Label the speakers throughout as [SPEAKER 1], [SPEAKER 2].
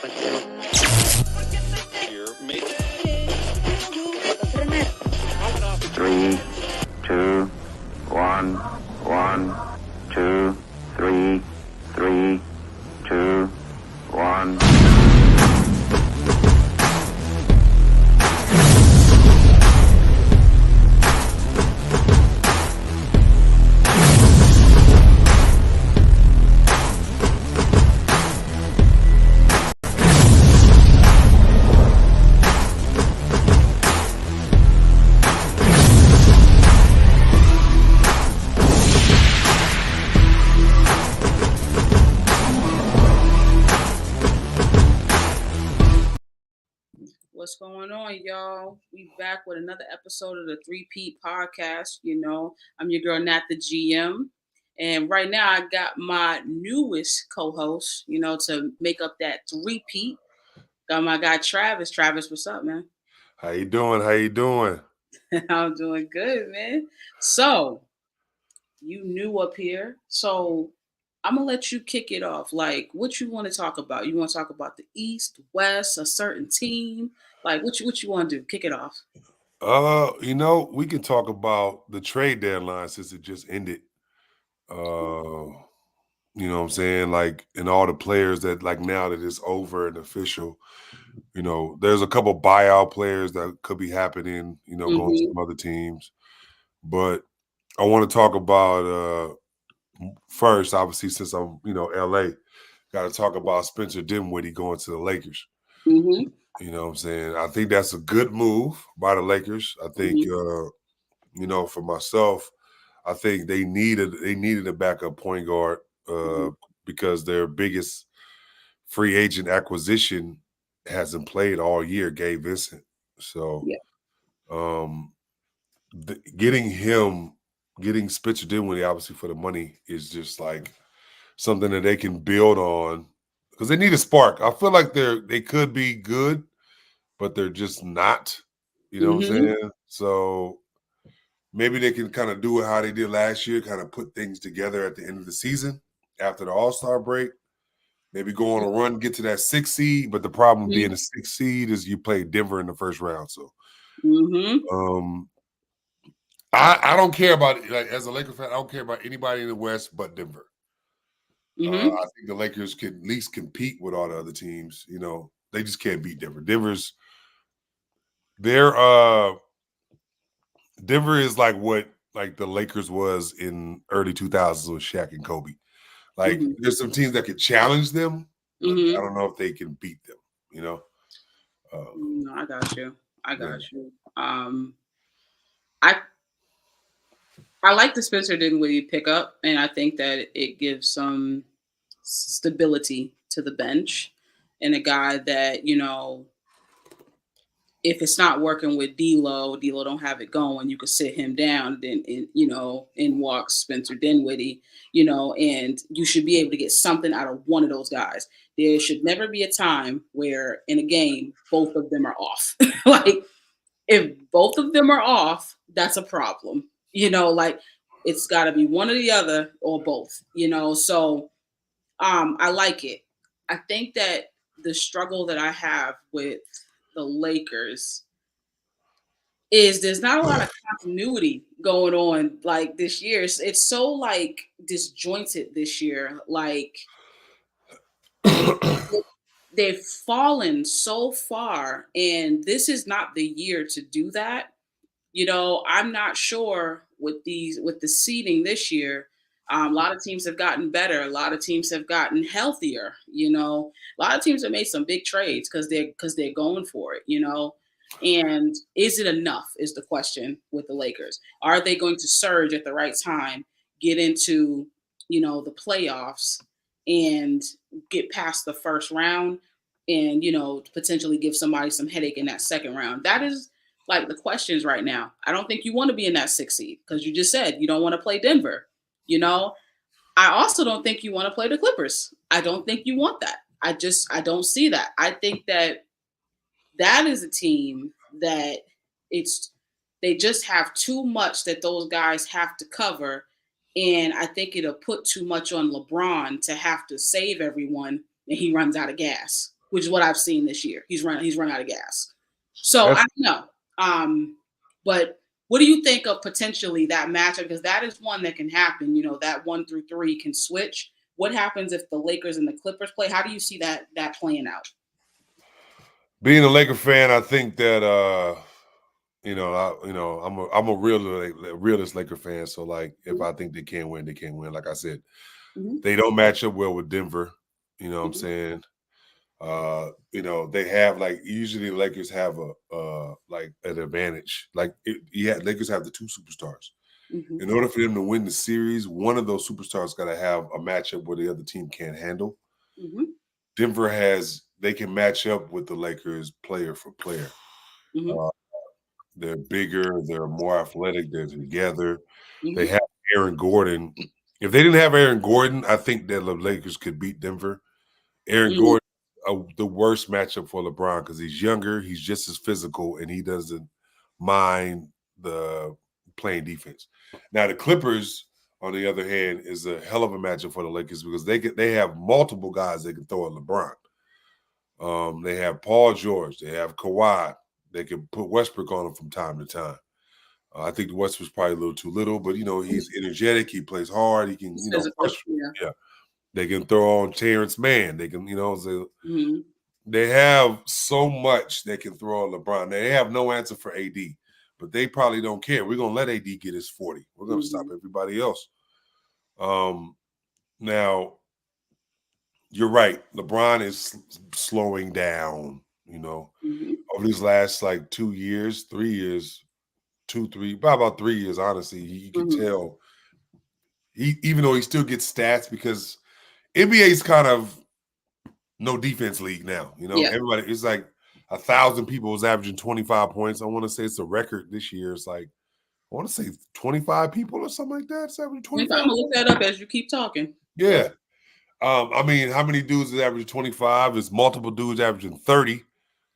[SPEAKER 1] Three, two, one, one, two, three, two, one.
[SPEAKER 2] What's going on, y'all? We back with another episode of the Peat Podcast. I'm your girl Nat the GM, and right now I got my newest co-host. To make up that three-peat. Got my guy Travis. Travis, what's up, man?
[SPEAKER 3] How you doing?
[SPEAKER 2] I'm doing good, man. So you new up here, so I'm gonna let you kick it off. Like, what you want to talk about? You want to talk about the East, West, a certain team? Like, what you want to do? Kick it off.
[SPEAKER 3] We can talk about the trade deadline since it just ended. You know what I'm saying? Like, and all the players that, like, now that it's over and official, there's a couple buyout players that could be happening, going to some other teams. But I want to talk about first, obviously, since I'm, LA, got to talk about Spencer Dinwiddie going to the Lakers.
[SPEAKER 2] Mm-hmm.
[SPEAKER 3] You know what I'm saying? I think that's a good move by the Lakers. I think, for myself, I think they needed a backup point guard because their biggest free agent acquisition hasn't played all year, Gabe Vincent. So getting Spencer Dinwiddie, obviously, for the money is just like something that they can build on because they need a spark. I feel like they could be good, but they're just not. You know what I'm saying? So maybe they can kind of do it how they did last year, kind of put things together at the end of the season after the All-Star break. Maybe go on a run, get to that 6th seed. But the problem being a 6th seed is you play Denver in the first round. So I don't care about it. Like, as a Lakers fan, I don't care about anybody in the West but Denver. I think the Lakers can at least compete with all the other teams. They just can't beat Denver. Denver is like what like the Lakers was in early 2000s with Shaq and Kobe. Like there's some teams that could challenge them, but I don't know if they can beat them.
[SPEAKER 2] No, I got you. I like the Spencer Dinwiddie pickup, and I think that it gives some stability to the bench and a guy that, if it's not working with D'Lo don't have it going, you could sit him down, then and walk Spencer Dinwiddie, and you should be able to get something out of one of those guys. There should never be a time where in a game both of them are off. Like, if both of them are off, that's a problem. Like, it's got to be one or the other or both. So I like it. I think that the struggle that I have with the Lakers is there's not a lot of continuity going on like this year. It's so like disjointed this year. Like they've fallen so far, and this is not the year to do that. I'm not sure with the seeding this year. A lot of teams have gotten better. A lot of teams have gotten healthier. A lot of teams have made some big trades because they're going for it. And is it enough is the question with the Lakers. Are they going to surge at the right time, get into the playoffs, and get past the first round, and potentially give somebody some headache in that second round? That is like the questions right now. I don't think you want to be in that 6th seed because you just said you don't want to play Denver. I also don't think you want to play the Clippers. I don't think you want that. I don't see that. I think that is a team that they just have too much that those guys have to cover. And I think it'll put too much on LeBron to have to save everyone and he runs out of gas. which is what I've seen this year. He's run out of gas. So
[SPEAKER 3] That's-
[SPEAKER 2] I don't know. But what do you think of potentially that matchup? Because that is one that can happen. You know, that 1 through 3 can switch. What happens if the Lakers and the Clippers play? How do you see that playing out?
[SPEAKER 3] Being a Laker fan, I think that I'm a realist Laker fan. So like, if I think they can't win, they can't win. Like I said, they don't match up well with Denver. You know what I'm saying? They have usually the Lakers have an advantage. Lakers have the two superstars. In order for them to win the series, one of those superstars got to have a matchup where the other team can't handle. Denver they can match up with the Lakers player for player. They're bigger, they're more athletic, they're together. They have Aaron Gordon. If they didn't have Aaron Gordon, I think that the Lakers could beat Denver. Aaron Gordon, the worst matchup for LeBron because he's younger, he's just as physical, and he doesn't mind the playing defense. Now, the Clippers, on the other hand, is a hell of a matchup for the Lakers because they have multiple guys they can throw at LeBron. They have Paul George, they have Kawhi. They can put Westbrook on him from time to time. I think the Westbrook's probably a little too little, but he's energetic. He plays hard. He can, They can throw on Terrence Mann. They can, they have so much they can throw on LeBron. They have no answer for AD, but they probably don't care. We're gonna let AD get his 40. We're gonna stop everybody else. Now, you're right. LeBron is slowing down. Over these last 2 years, 3 years, about 3 years, honestly, you can tell. Even though he still gets stats because NBA's kind of no defense league now. Everybody, it's like 1,000 people is averaging 25 points. I want to say it's a record this year. It's I want to say 25 people or something like that. It's averaging 25.
[SPEAKER 2] I'm gonna look that up as you keep talking.
[SPEAKER 3] Yeah. I mean, how many dudes is averaging 25? There's multiple dudes averaging 30.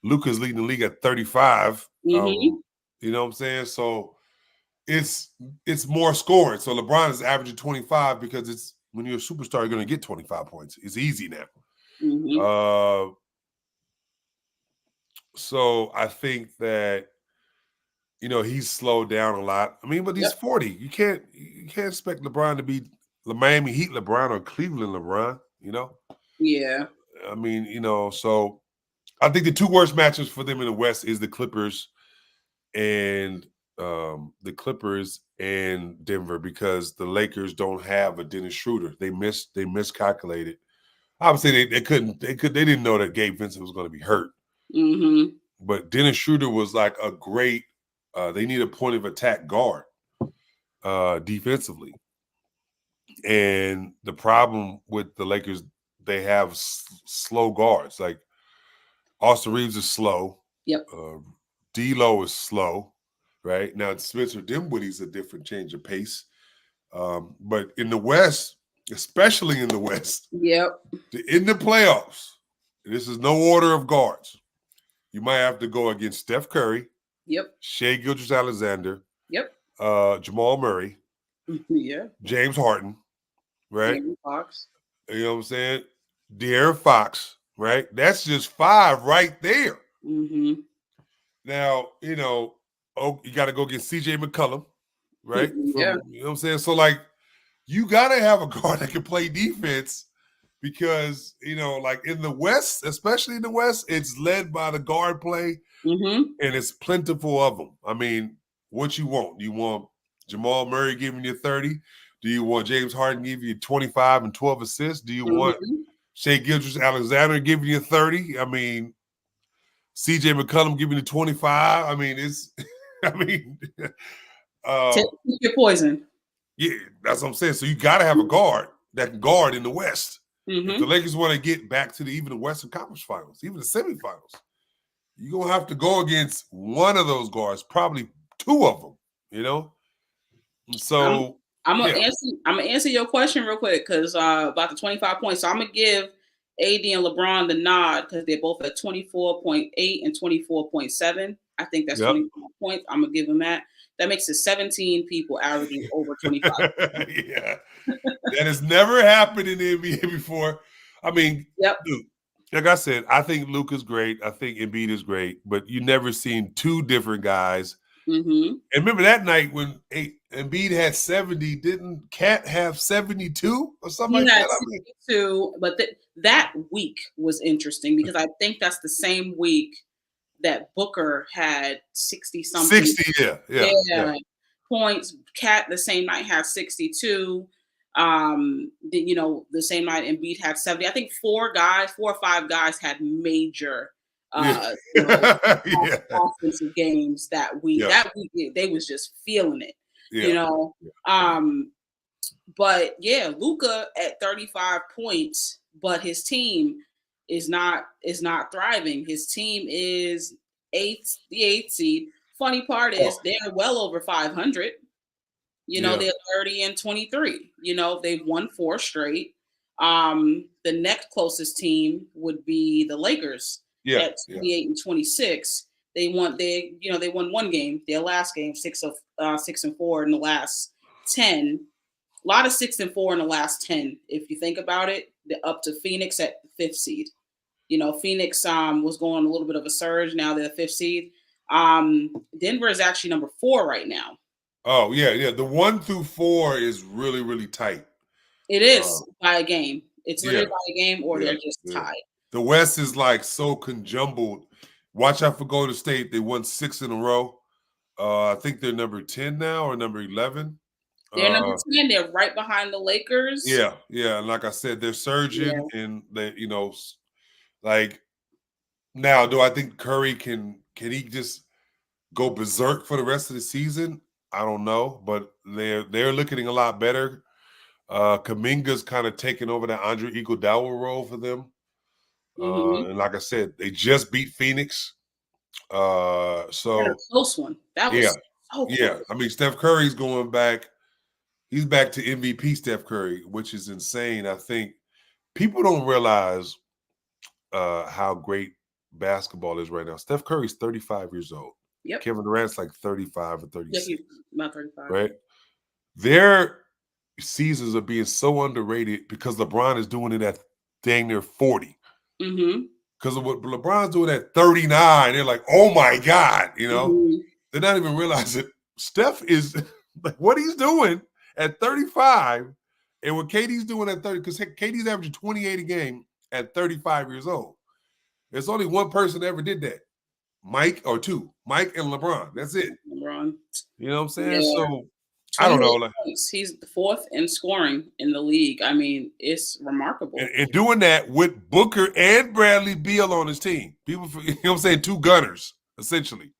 [SPEAKER 3] Luka's leading the league at 35. You know what I'm saying? So it's more scoring. So LeBron is averaging 25 because it's when you're a superstar, you're going to get 25 points. It's easy now. So I think that he's slowed down a lot. I mean, but he's 40. You can't expect LeBron to be the Miami Heat LeBron or Cleveland LeBron.
[SPEAKER 2] Yeah.
[SPEAKER 3] I mean, so I think the two worst matchups for them in the West is the Clippers and Denver because the Lakers don't have a Dennis Schroeder. They miscalculated. Obviously, they didn't know that Gabe Vincent was going to be hurt. But Dennis Schroeder was like a great. They need a point of attack guard defensively, and the problem with the Lakers, they have slow guards. Like Austin Reeves is slow.
[SPEAKER 2] Yep.
[SPEAKER 3] D'Lo is slow. Right now, Spencer Dinwiddie's a different change of pace. But in the West, especially in the West, in the playoffs, this is no order of guards. You might have to go against Steph Curry, Shai Gilgeous-Alexander, Jamal Murray, James Harden, right?
[SPEAKER 2] Fox.
[SPEAKER 3] You know what I'm saying? De'Aaron Fox, right? That's just 5 right there. Now, you got to go get CJ McCollum, right? You know what I'm saying? So, you got to have a guard that can play defense because, in the West, especially in the West, it's led by the guard play, and it's plentiful of them. I mean, what you want? You want Jamal Murray giving you 30? Do you want James Harden giving you 25 and 12 assists? Do you want Shai Gilgeous-Alexander giving you 30? I mean, CJ McCollum giving you 25. I mean,
[SPEAKER 2] take your poison.
[SPEAKER 3] Yeah, that's what I'm saying. So you got to have a guard that can guard in the West. If the Lakers want to get back to even the Western Conference Finals, even the semifinals, you're going to have to go against one of those guards, probably 2 of them, So
[SPEAKER 2] I'm gonna answer your question real quick because about the 25 points. So I'm gonna give AD and LeBron the nod because they're both at 24.8 and 24.7. I think that's 25 points. I'm gonna give them that. That makes it 17 people averaging over 25.
[SPEAKER 3] Yeah, that has never happened in the NBA before. I mean, dude, like I said, I think Luka's great. I think Embiid is great, but you never seen two different guys.
[SPEAKER 2] Mm-hmm.
[SPEAKER 3] And remember that night when Embiid had 70, didn't Cat have 72 or something
[SPEAKER 2] He
[SPEAKER 3] like
[SPEAKER 2] had
[SPEAKER 3] that? I mean,
[SPEAKER 2] 62, but that week was interesting because I think that's the same week that Booker had 60 something.
[SPEAKER 3] 60, yeah.
[SPEAKER 2] Points. Cat the same night had 62. The same night Embiid had 70. I think 4 or 5 guys had major
[SPEAKER 3] Yeah.
[SPEAKER 2] you know,
[SPEAKER 3] Yeah.
[SPEAKER 2] offensive games that week.
[SPEAKER 3] Yeah.
[SPEAKER 2] That week they was just feeling it,
[SPEAKER 3] Yeah.
[SPEAKER 2] you know. But yeah, Luka at 35 points, but his team is not thriving. His team is the eighth seed. Funny part is they're well over 500. They're 30-23. They've won 4 straight. The next closest team would be the Lakers at 28-26. They won 1 game, their last game, 6-4 in the last 10. A lot of 6-4 in the last 10. If you think about it, they're up to Phoenix at the 5th seed. Phoenix was going on a little bit of a surge. Now they're the 5th seed. Denver is actually number 4 right now.
[SPEAKER 3] Oh, yeah. The 1 through 4 is really, really tight.
[SPEAKER 2] It is by a game. It's literally by a game, or they're just tied.
[SPEAKER 3] The West is like so conjumbled. Watch out for Golden State. They won 6 in a row. I think they're number 10 now or number 11.
[SPEAKER 2] They're number 10. They're right behind the Lakers.
[SPEAKER 3] Yeah. And like I said, they're surging, and they, like now. Do I think Curry can he just go berserk for the rest of the season? I don't know, but they're looking a lot better. Kaminga's kind of taking over that Andre Iguodala role for them. And like I said, they just beat Phoenix. So
[SPEAKER 2] a close one. That was so close.
[SPEAKER 3] Yeah. I mean, Steph Curry's going back. He's back to MVP Steph Curry, which is insane. I think people don't realize how great basketball is right now. Steph Curry's 35 years old.
[SPEAKER 2] Yep.
[SPEAKER 3] Kevin Durant's like 35 or 36.
[SPEAKER 2] Yeah, about 35.
[SPEAKER 3] Right? Their seasons are being so underrated because LeBron is doing it at dang near 40.
[SPEAKER 2] Mm-hmm.
[SPEAKER 3] Because of what LeBron's doing at 39, they're like, oh my God,
[SPEAKER 2] Mm-hmm.
[SPEAKER 3] They're not even realizing Steph is like what he's doing at 35 and what KD's doing at 30, because KD's averaging 28 a game at 35 years old. There's only one person that ever did that. Mike and LeBron. That's it.
[SPEAKER 2] LeBron.
[SPEAKER 3] You know what I'm saying?
[SPEAKER 2] Yeah.
[SPEAKER 3] So I don't know.
[SPEAKER 2] He's the 4th in scoring in the league. I mean, it's remarkable.
[SPEAKER 3] And doing that with Booker and Bradley Beal on his team. People, you know what I'm saying? 2 gunners, essentially.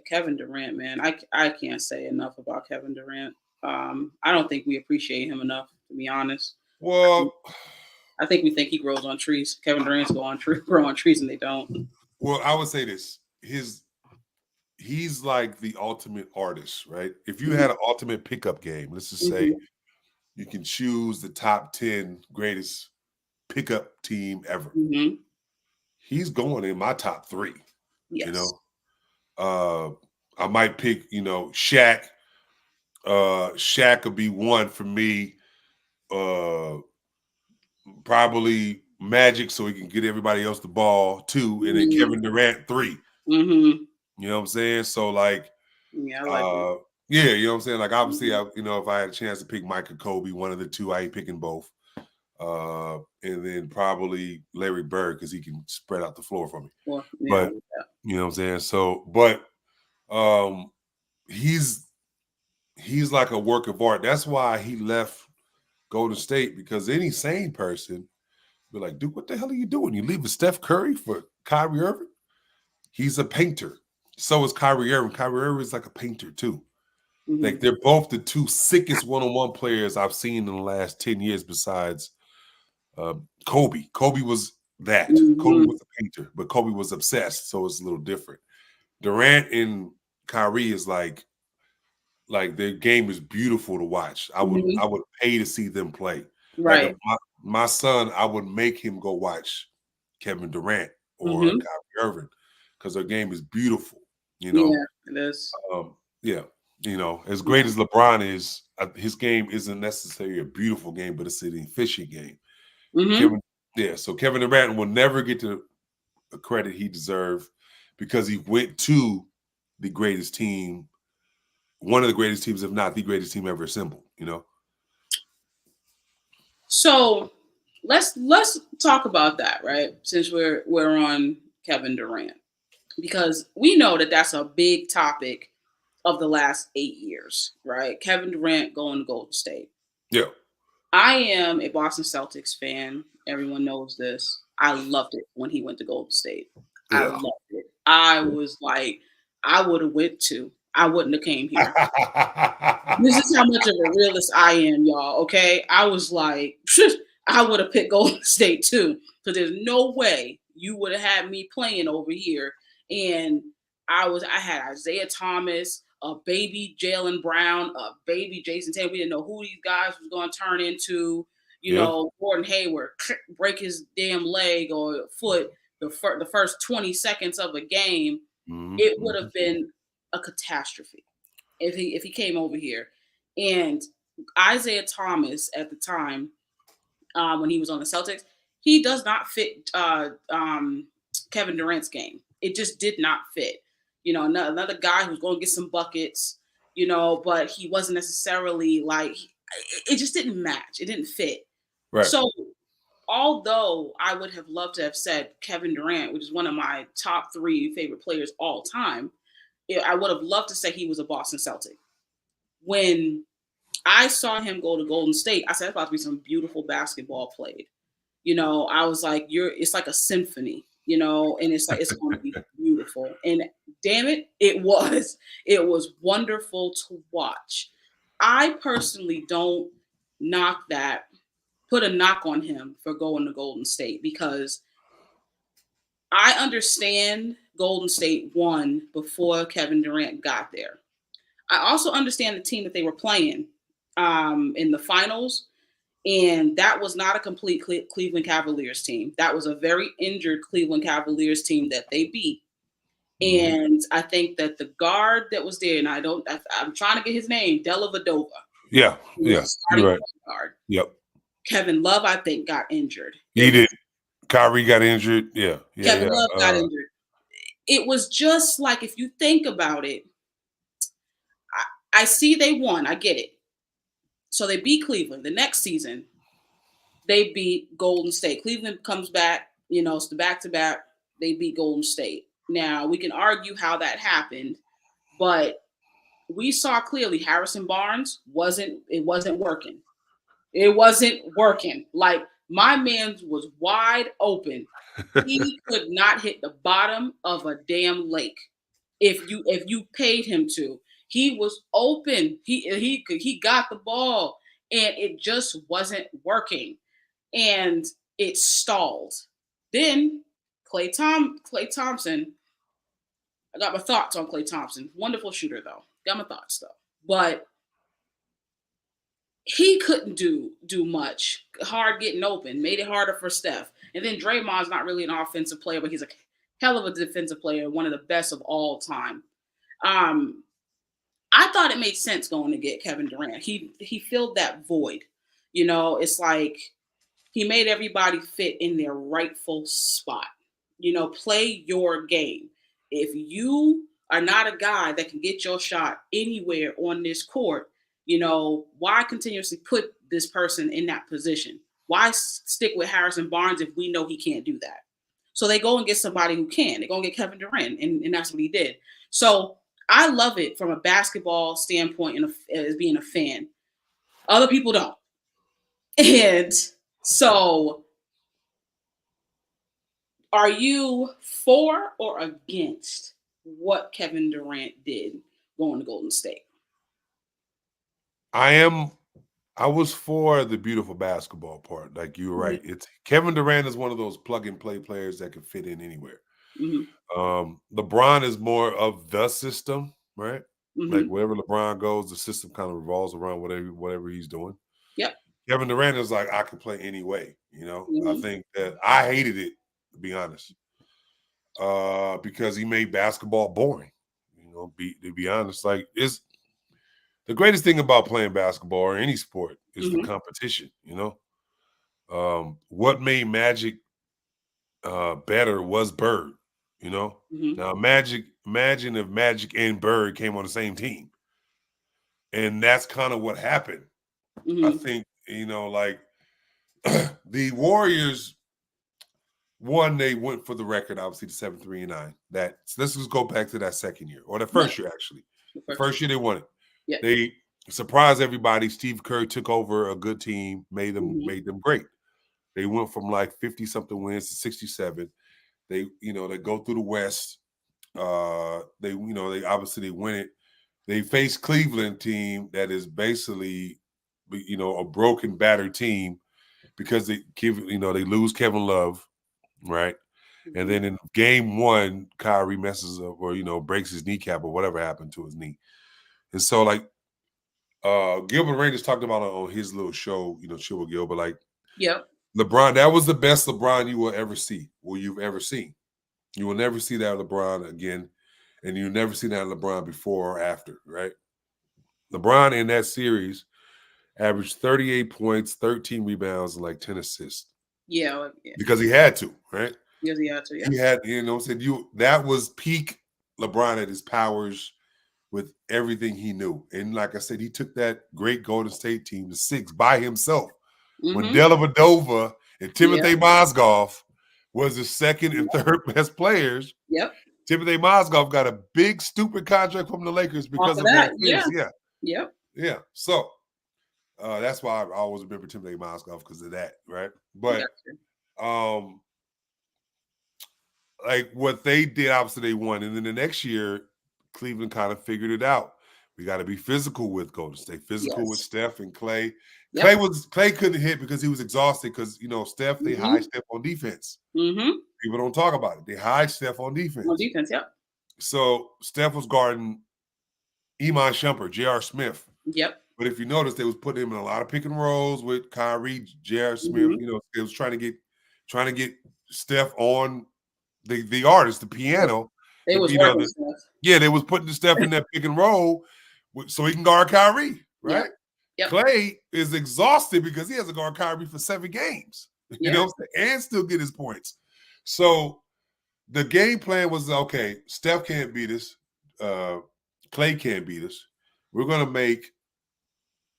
[SPEAKER 2] Kevin Durant, man. I can't say enough about Kevin Durant. I don't think we appreciate him enough, to be honest.
[SPEAKER 3] Well,
[SPEAKER 2] I think we think he grows on trees. Kevin Durant's grow on trees, and they don't.
[SPEAKER 3] Well, I would say this. He's like the ultimate artist, right? If you had an ultimate pickup game, let's just say you can choose the top 10 greatest pickup team ever.
[SPEAKER 2] Mm-hmm.
[SPEAKER 3] He's going in my top 3.
[SPEAKER 2] Yes.
[SPEAKER 3] I might pick, Shaq. Shaq would be 1 for me. Probably Magic, so he can get everybody else the ball 2, and then Kevin Durant 3.
[SPEAKER 2] Mm-hmm.
[SPEAKER 3] You know what I'm saying? So like,
[SPEAKER 2] yeah, I like
[SPEAKER 3] you know what I'm saying? Like obviously, if I had a chance to pick Mike or Kobe, one of the 2, I ain't picking both. And then probably Larry Bird because he can spread out the floor for me.
[SPEAKER 2] Well,
[SPEAKER 3] but you know what I'm saying? So, but he's like a work of art. That's why he left Golden State, because any sane person be like, dude, what the hell are you doing? You leaving Steph Curry for Kyrie Irving? He's a painter. So is Kyrie Irving. Kyrie Irving is like a painter too. Mm-hmm. Like they're both the 2 sickest one-on-one players I've seen in the last 10 years besides Kobe. Kobe was that. Mm-hmm. Kobe was a painter, but Kobe was obsessed, so it's a little different. Durant and Kyrie is like their game is beautiful to watch. I would pay to see them play.
[SPEAKER 2] Right.
[SPEAKER 3] Like my son, I would make him go watch Kevin Durant or Kyrie Irving because their game is beautiful. Yeah,
[SPEAKER 2] it is.
[SPEAKER 3] As great as LeBron is, his game isn't necessarily a beautiful game, but it's an efficient game. Mm-hmm. Yeah, so Kevin Durant will never get the credit he deserved because he went to the greatest team, one of the greatest teams, if not the greatest team ever assembled, you know?
[SPEAKER 2] So let's talk about that, right? Since we're on Kevin Durant, because we know that that's a big topic of the last 8 years, right? Kevin Durant going to Golden State.
[SPEAKER 3] Yeah.
[SPEAKER 2] I am a Boston Celtics fan. Everyone knows this. I loved it when he went to Golden State. I
[SPEAKER 3] Yeah.
[SPEAKER 2] loved it. I was like, I would have went to. I wouldn't have came here. This is how much of a realist I am, y'all. Okay, I was like, I would have picked Golden State too, because there's no way you would have had me playing over here. And I had Isaiah Thomas, a baby Jalen Brown, a baby Jason Tatum. We didn't know who these guys was going to turn into. You know, Gordon Hayward break his damn leg or foot the first 20 seconds of a game.
[SPEAKER 3] Mm-hmm.
[SPEAKER 2] It would have been a catastrophe if he came over here. And Isaiah Thomas at the time, when he was on the Celtics, he does not fit Kevin Durant's game. It just did not fit. You know, another guy who's going to get some buckets, you know, but he wasn't necessarily like, it just didn't match. It didn't fit.
[SPEAKER 3] Right.
[SPEAKER 2] So although I would have loved to have said Kevin Durant, which is one of my top 3 favorite players all time, I would have loved to say he was a Boston Celtic. When I saw him go to Golden State, I said, "That's about to be some beautiful basketball played." You know, I was like, it's like a symphony, you know, and it's like, it's going to be beautiful. And damn it, it was wonderful to watch. I personally don't put a knock on him for going to Golden State, because I understand Golden State won before Kevin Durant got there. I also understand the team that they were playing in the finals, and that was not a complete Cleveland Cavaliers team. That was a very injured Cleveland Cavaliers team that they beat. Mm-hmm. And I think that the guard that was there, and I'm trying to get his name, Della Vadova.
[SPEAKER 3] Yeah, yeah, you're right.
[SPEAKER 2] Guard.
[SPEAKER 3] Yep.
[SPEAKER 2] Kevin Love, I think, got injured.
[SPEAKER 3] He did. Kyrie got injured. Yeah.
[SPEAKER 2] Kevin Love got injured. It was just like, if you think about it, I see they won. I get it. So they beat Cleveland. The next season, they beat Golden State. Cleveland comes back, you know, it's the back-to-back. They beat Golden State. Now, we can argue how that happened, but we saw clearly Harrison Barnes wasn't working. It wasn't working. Like, my man was wide open. He could not hit the bottom of a damn lake if you paid him to. He was open. He got the ball, and it just wasn't working, and it stalled. Then Klay Thompson. I got my thoughts on Klay Thompson. Wonderful shooter, though. Got my thoughts, though. But he couldn't do much. Hard getting open. Made it harder for Steph. And then Draymond's not really an offensive player, but he's a hell of a defensive player, one of the best of all time. I thought it made sense going to get Kevin Durant. He filled that void. You know, it's like he made everybody fit in their rightful spot. You know, play your game. If you are not a guy that can get your shot anywhere on this court, you know, why continuously put this person in that position? Why stick with Harrison Barnes if we know he can't do that? So they go and get somebody who can. They're going to get Kevin Durant, and that's what he did. So I love it from a basketball standpoint and as being a fan. Other people don't. And so are you for or against what Kevin Durant did going to Golden State?
[SPEAKER 3] I was for the beautiful basketball part. Like, you're right. It's Kevin Durant is one of those plug and play players that can fit in anywhere. Mm-hmm. LeBron is more of the system, right? Mm-hmm. Like, wherever LeBron goes, the system kind of revolves around whatever he's doing.
[SPEAKER 2] Yep.
[SPEAKER 3] Kevin Durant is like, I can play any way. You know, I think that I hated it, to be honest, because he made basketball boring. You know, to be honest, like, it's the greatest thing about playing basketball or any sport is the competition. You know, What made Magic better was Bird. You know, now imagine if Magic and Bird came on the same team, and that's kind of what happened. I think like the Warriors. One, they went for the record, obviously the 7-3-9. Let's just go back to that second year or the first year actually. The first year they won it. Yeah. They surprised everybody. Steve Kerr took over a good team, made them great. They went from like 50-something wins to 67. They go through the West. They obviously they win it. They face Cleveland team that is basically a broken, battered team because they lose Kevin Love. Right. And then in game one, Kyrie messes up or, breaks his kneecap or whatever happened to his knee. And so like Gilbert Arenas talked about it on his little show, Chill with Gilbert, like LeBron, that was the best LeBron you will ever see or you've ever seen. You will never see that LeBron again. And you'll never see that LeBron before or after, right? LeBron in that series averaged 38 points, 13 rebounds, and like 10 assists.
[SPEAKER 2] Yeah.
[SPEAKER 3] Because he had to, right?
[SPEAKER 2] Yes, he had to. Yeah.
[SPEAKER 3] He had, that was peak LeBron at his powers with everything he knew. And like I said, he took that great Golden State team to 6 by himself. When Dellavedova and Timothy Mozgov was the second and third best players.
[SPEAKER 2] Yep.
[SPEAKER 3] Timothy Mozgov got a big, stupid contract from the Lakers because of that. Yeah. So that's why I always remember Timothy Mozgov because of that, right? But like what they did, obviously they won. And then the next year, Cleveland kind of figured it out. We got to be physical with Golden State, physical with Steph and Clay. Clay couldn't hit because he was exhausted because, Steph, they hide Steph on defense. People don't talk about it. They hide Steph on defense. So Steph was guarding Iman Shumpert, J.R. Smith. But if you notice, they was putting him in a lot of pick and rolls with Kyrie, J.R. Smith. They was trying to get Steph on the artist, the piano.
[SPEAKER 2] They was
[SPEAKER 3] they was putting the Steph in that pick and roll so he can guard Kyrie, right? Clay is exhausted because he has to guard Kyrie for 7 games, and still get his points. So the game plan was, okay, Steph can't beat us. Clay can't beat us. We're going to make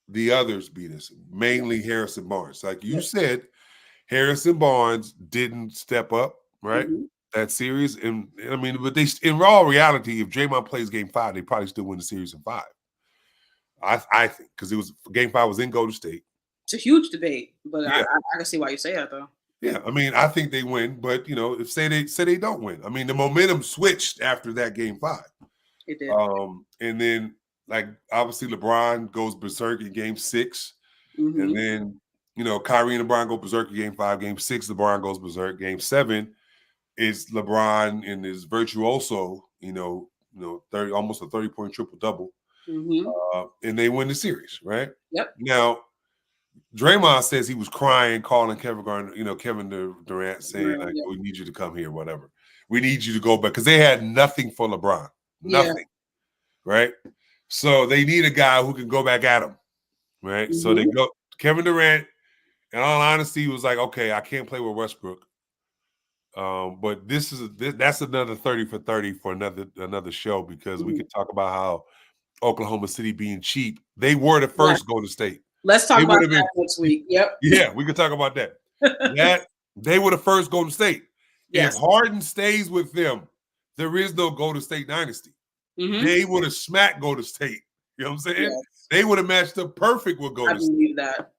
[SPEAKER 3] the others beat us, mainly Harrison Barnes. Like you said, Harrison Barnes didn't step up, right? That series. And I mean, but they, in raw reality, if Draymond plays game 5, they probably still win the series in 5. I think, because it was game 5 was in Golden State.
[SPEAKER 2] It's a huge debate, but I can see why you say that though.
[SPEAKER 3] Yeah, I mean, I think they win, but if say they don't win. I mean, the momentum switched after that game 5.
[SPEAKER 2] It did.
[SPEAKER 3] And then like obviously LeBron goes berserk in game 6, and then Kyrie and LeBron go berserk in game 5. Game 6, LeBron goes berserk. Game 7 is LeBron in his virtuoso, 30, almost a 30-point triple-double. And they win the series, right?
[SPEAKER 2] Yep.
[SPEAKER 3] Now, Draymond says he was crying, calling Kevin Durant, saying, like, we need you to come here, whatever. We need you to go back. Because they had nothing for LeBron. Nothing. Right? So they need a guy who can go back at him. Right? So they go, Kevin Durant, in all honesty, was like, okay, I can't play with Westbrook. But that's another 30 for 30 for another show, because we could talk about how Oklahoma City being cheap. They were the first Golden State.
[SPEAKER 2] Let's talk about that next week. Yep.
[SPEAKER 3] Yeah, we could talk about that. They were the first Golden State. Yes. If Harden stays with them, there is no Golden State dynasty. They would have smacked Golden State. You know what I'm saying? Yes. They would have matched up perfect with Golden State. I believe that.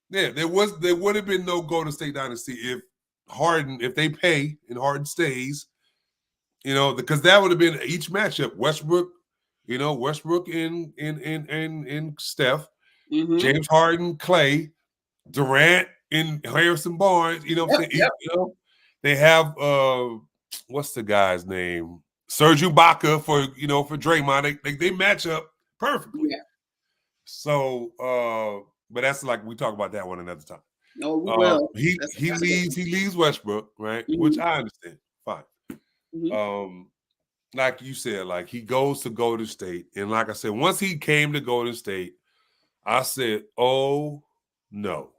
[SPEAKER 3] Yeah, there would have been no Golden State dynasty if they pay and Harden stays. Because that would have been each matchup. Westbrook and Steph, James Harden, Clay, Durant, and Harrison Barnes. They have what's the guy's name? Serge Ibaka for Draymond. They match up perfectly. Yeah. So, but that's like we talk about that one another time.
[SPEAKER 2] No, we will.
[SPEAKER 3] He leaves Westbrook, right? Which I understand. Fine. Like you said, like he goes to Golden State. And like I said, once he came to Golden State, I said, oh, no.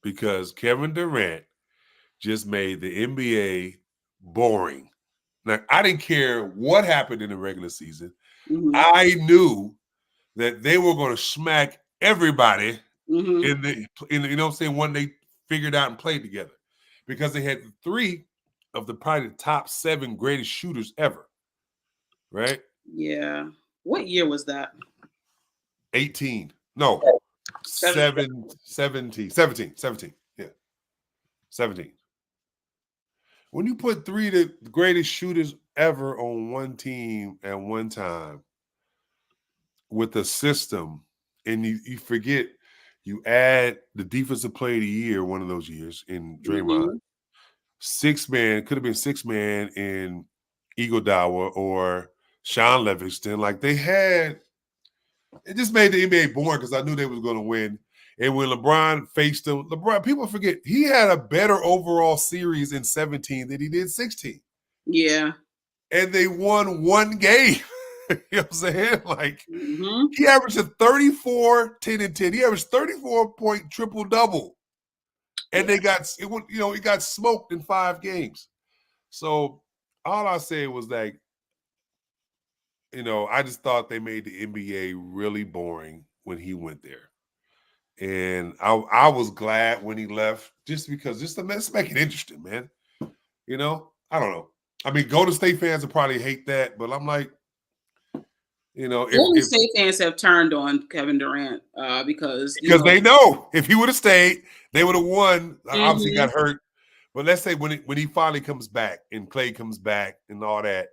[SPEAKER 3] because Kevin Durant just made the NBA boring. Now, I didn't care what happened in the regular season.
[SPEAKER 2] Mhm.
[SPEAKER 3] I knew that they were going to smack everybody
[SPEAKER 2] Mhm.
[SPEAKER 3] in the you know what I'm saying, when they figured out and played together, because they had three of the probably the top 7 greatest shooters ever, right?
[SPEAKER 2] Yeah. What year was that?
[SPEAKER 3] 18. No, 17. Yeah, 17. When you put 3 of the greatest shooters ever on one team at one time with a system, and you forget, you add the defensive player of the year one of those years in Draymond,
[SPEAKER 2] Mhm.
[SPEAKER 3] 6-man, could have been 6-man in Iguodala or Sean Livingston. Like, they had, it just made the NBA boring because I knew they was going to win. And when LeBron faced them, people forget, he had a better overall series in 17 than he did 16.
[SPEAKER 2] Yeah.
[SPEAKER 3] And they won one game. You know what I'm saying? Like,
[SPEAKER 2] Mhm.
[SPEAKER 3] he averaged a 34, 10, and 10. He averaged 34-point triple-double. And
[SPEAKER 2] Yeah.
[SPEAKER 3] he got smoked in 5 games. So all I said was like, I just thought they made the NBA really boring when he went there. And I was glad when he left, just because let's make it interesting, man. I don't know. I mean, Golden State fans will probably hate that, but I'm like,
[SPEAKER 2] Golden
[SPEAKER 3] if
[SPEAKER 2] State fans have turned on Kevin Durant because
[SPEAKER 3] because they know if he would have stayed, they would have won. Obviously,
[SPEAKER 2] Mhm.
[SPEAKER 3] got hurt, but let's say when he finally comes back and Clay comes back and all that,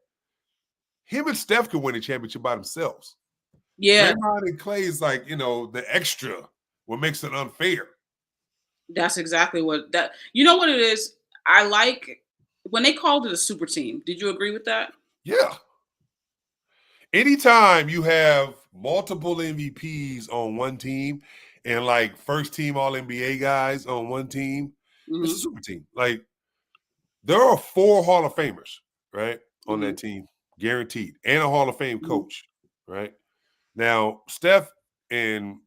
[SPEAKER 3] him and Steph could win a championship by themselves.
[SPEAKER 2] Yeah,
[SPEAKER 3] Draymond and Clay is like, the extra, what makes it unfair.
[SPEAKER 2] that's exactly what that. You know what it is? I like when they called it a super team. Did you agree with that?
[SPEAKER 3] Yeah. Anytime you have multiple MVPs on one team and like first team All NBA guys on one team, it's a
[SPEAKER 2] Mhm.
[SPEAKER 3] super team. Like, there are 4 Hall of Famers, right, on
[SPEAKER 2] Mhm.
[SPEAKER 3] that team, guaranteed, and a Hall of Fame
[SPEAKER 2] Mhm.
[SPEAKER 3] coach, right? Now, Steph and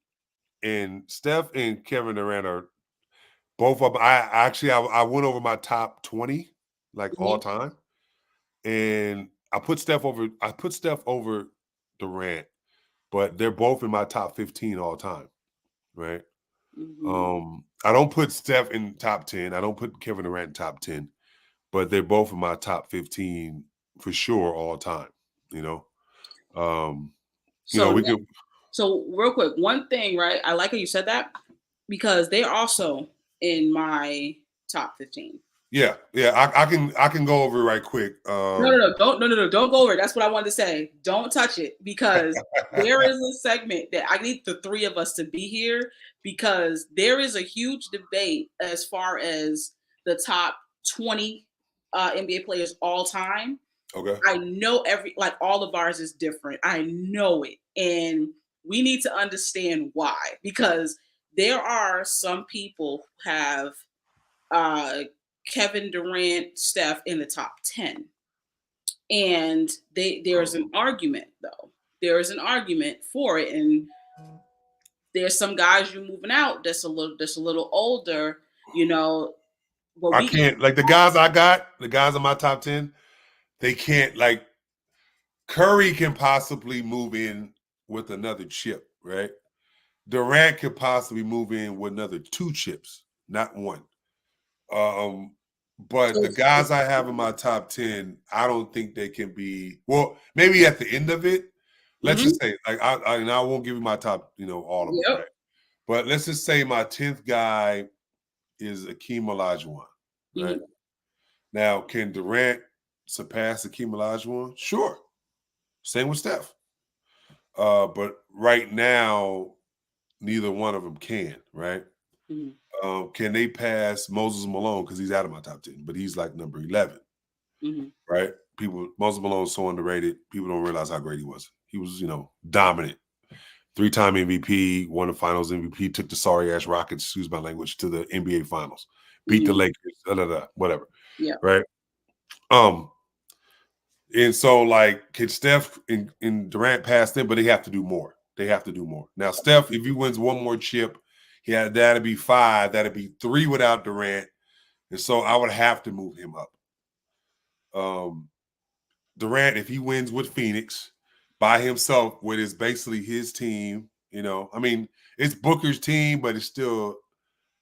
[SPEAKER 3] Kevin Durant are both of them. I went over my top 20, like, all
[SPEAKER 2] Mhm.
[SPEAKER 3] time, and I put Steph over Durant, but they're both in my top 15 all time, right?
[SPEAKER 2] Mhm.
[SPEAKER 3] I don't put Steph in top 10. I don't put Kevin Durant in top 10, but they're both in my top 15 for sure all time, you know. Um,
[SPEAKER 2] So,
[SPEAKER 3] we could
[SPEAKER 2] so real quick, one thing, right? I like how you said that because they're also in my top 15.
[SPEAKER 3] yeah, I can go over it right quick.
[SPEAKER 2] Don't go over it. That's what I wanted to say. Don't touch it because there is a segment that I need the 3 of us to be here because there is a huge debate as far as the top 20 NBA players all time.
[SPEAKER 3] Okay.
[SPEAKER 2] I know like all of ours is different. I know it. And we need to understand why because there are some people who have uh Kevin Durant, Steph in the top 10. And there's an argument though. There is an argument for it. And there's some guys you're moving out that's a little older, you know, but
[SPEAKER 3] I
[SPEAKER 2] we
[SPEAKER 3] can't, like, the guys in my top 10, they can't, like, Curry can possibly move in with another chip, right? Durant could possibly move in with another 2 chips, not 1. Um, but the guys I have in my top 10, I don't think they can be, well, maybe at the end of it. Let's
[SPEAKER 2] Mhm.
[SPEAKER 3] just say, like, and I won't give you my top, all of them,
[SPEAKER 2] Yep.
[SPEAKER 3] right? But let's just say my 10th guy is Akeem Olajuwon, right?
[SPEAKER 2] Mhm.
[SPEAKER 3] Now, can Durant surpass Akeem Olajuwon? Sure. Same with Steph. But right now, neither one of them can, right?
[SPEAKER 2] Mhm.
[SPEAKER 3] Can they pass Moses Malone? Because he's out of my top 10, but he's like number 11,
[SPEAKER 2] Mhm.
[SPEAKER 3] right? Moses Malone's so underrated. People don't realize how great he was. He was, dominant. 3-time MVP, won the Finals MVP, took the sorry ass Rockets, excuse my language, to the NBA Finals, beat the
[SPEAKER 2] Mhm.
[SPEAKER 3] Lakers, whatever,
[SPEAKER 2] Yeah.
[SPEAKER 3] right? Um, and so, like, can Steph and Durant pass them? But they have to do more. They have to do more. Now, Steph, if he wins one more chip, That'd be 5. That'd be 3 without Durant. And so I would have to move him up. Durant, if he wins with Phoenix by himself, with his basically his team, I mean, it's Booker's team, but it's still,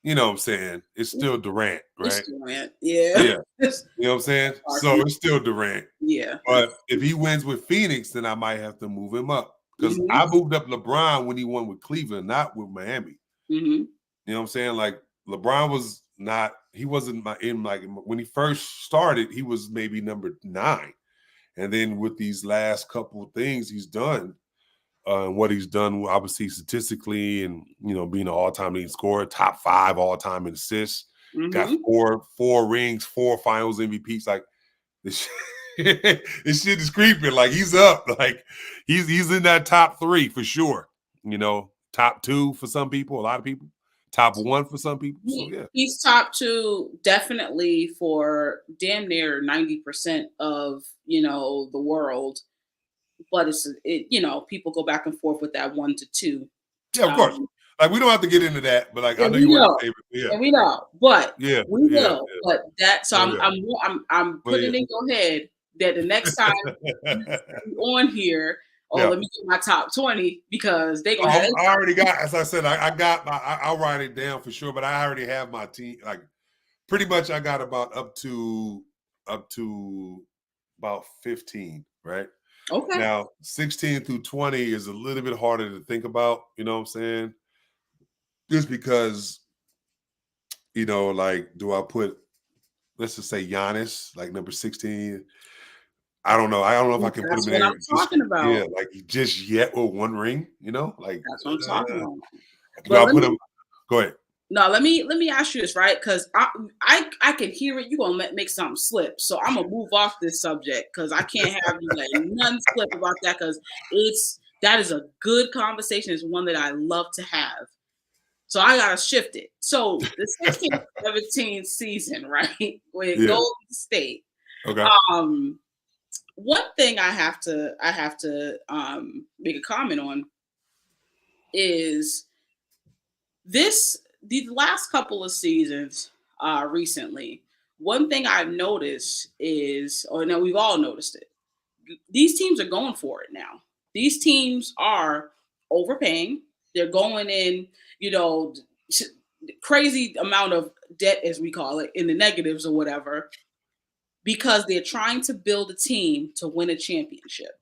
[SPEAKER 3] you know what I'm saying? It's still Durant, right?
[SPEAKER 2] It's Durant, yeah.
[SPEAKER 3] Yeah. You know what I'm saying? So it's still Durant.
[SPEAKER 2] Yeah.
[SPEAKER 3] But if he wins with Phoenix, then I might have to move him up. Because I moved up LeBron when he won with Cleveland, not with Miami. You know what I'm saying? Like, LeBron was not, he wasn't in, like, when he first started, he was maybe number 9. And then with these last couple of things he's done, and what he's done, obviously statistically, and being an all-time leading scorer, top 5 all-time in assists, got 4 rings, 4 Finals MVPs. Like, this shit is creeping. Like, he's up. Like, he's in that top 3 for sure. Top 2 for some people, a lot of people. Top 1 for some people. So yeah,
[SPEAKER 2] he's top 2 definitely for damn near 90% of the world. But people go back and forth with that 1 to 2.
[SPEAKER 3] Yeah, of course. Like, we don't have to get into that, but like, I know you want to say,
[SPEAKER 2] yeah, we know, but
[SPEAKER 3] yeah,
[SPEAKER 2] we will. Yeah. But that, so I'm putting in your head that the next time you're on here, let me get my top 20 because they're gonna.
[SPEAKER 3] I already got, as I said, I'll write it down for sure, but I already have my team. Like, pretty much, I got about up to about 15, right?
[SPEAKER 2] Okay.
[SPEAKER 3] Now, 16 through 20 is a little bit harder to think about, you know what I'm saying? Just because, like, do I put, let's just say Giannis, like number 16? I don't know. I don't know if I can put him there.
[SPEAKER 2] That's what I'm talking about.
[SPEAKER 3] Yeah, like just yet with 1 ring, like
[SPEAKER 2] that's what I'm talking about.
[SPEAKER 3] But I'll put him. Go ahead.
[SPEAKER 2] No, let me ask you this, right? Because I can hear it. You're gonna make something slip, so I'm gonna move off this subject because I can't have you let none slip about that because that is a good conversation. It's one that I love to have. So I gotta shift it. So the 16-17 season, right, with Golden State.
[SPEAKER 3] Okay.
[SPEAKER 2] One thing I have to make a comment on is these last couple of seasons recently. One thing I've noticed is, we've all noticed it. These teams are going for it now. These teams are overpaying. They're going in, crazy amount of debt, as we call it, in the negatives or whatever, because they're trying to build a team to win a championship.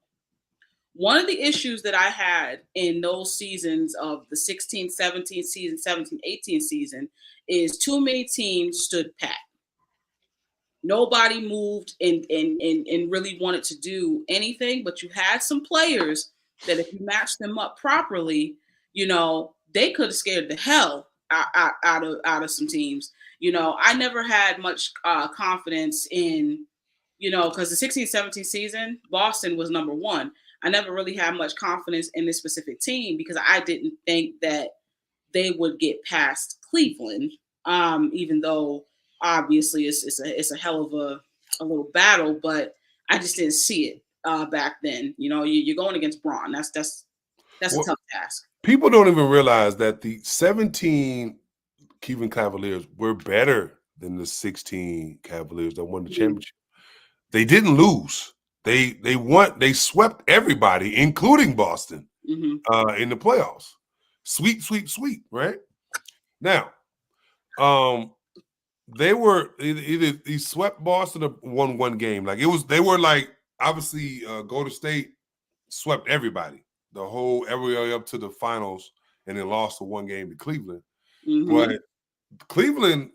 [SPEAKER 2] One of the issues that I had in those seasons of the 16-17 season, 17-18 season, is too many teams stood pat. Nobody moved and really wanted to do anything, but you had some players that if you matched them up properly, they could have scared the hell out of some teams. I never had much confidence in, because the 16-17 season, Boston was number 1. I never really had much confidence in this specific team because I didn't think that they would get past Cleveland, even though obviously it's a hell of a little battle, but I just didn't see it back then. You're going against Braun. That's a tough task.
[SPEAKER 3] People don't even realize that the 17 Cleveland Cavaliers were better than the 16 Cavaliers that won the championship. They didn't lose. They won. They swept everybody, including Boston, in the playoffs. Sweep, right? Now, they were either they swept Boston or won 1 game. Like, they were like, obviously, Golden State swept everybody, every way up to the finals, and then lost the 1 game to Cleveland. But Cleveland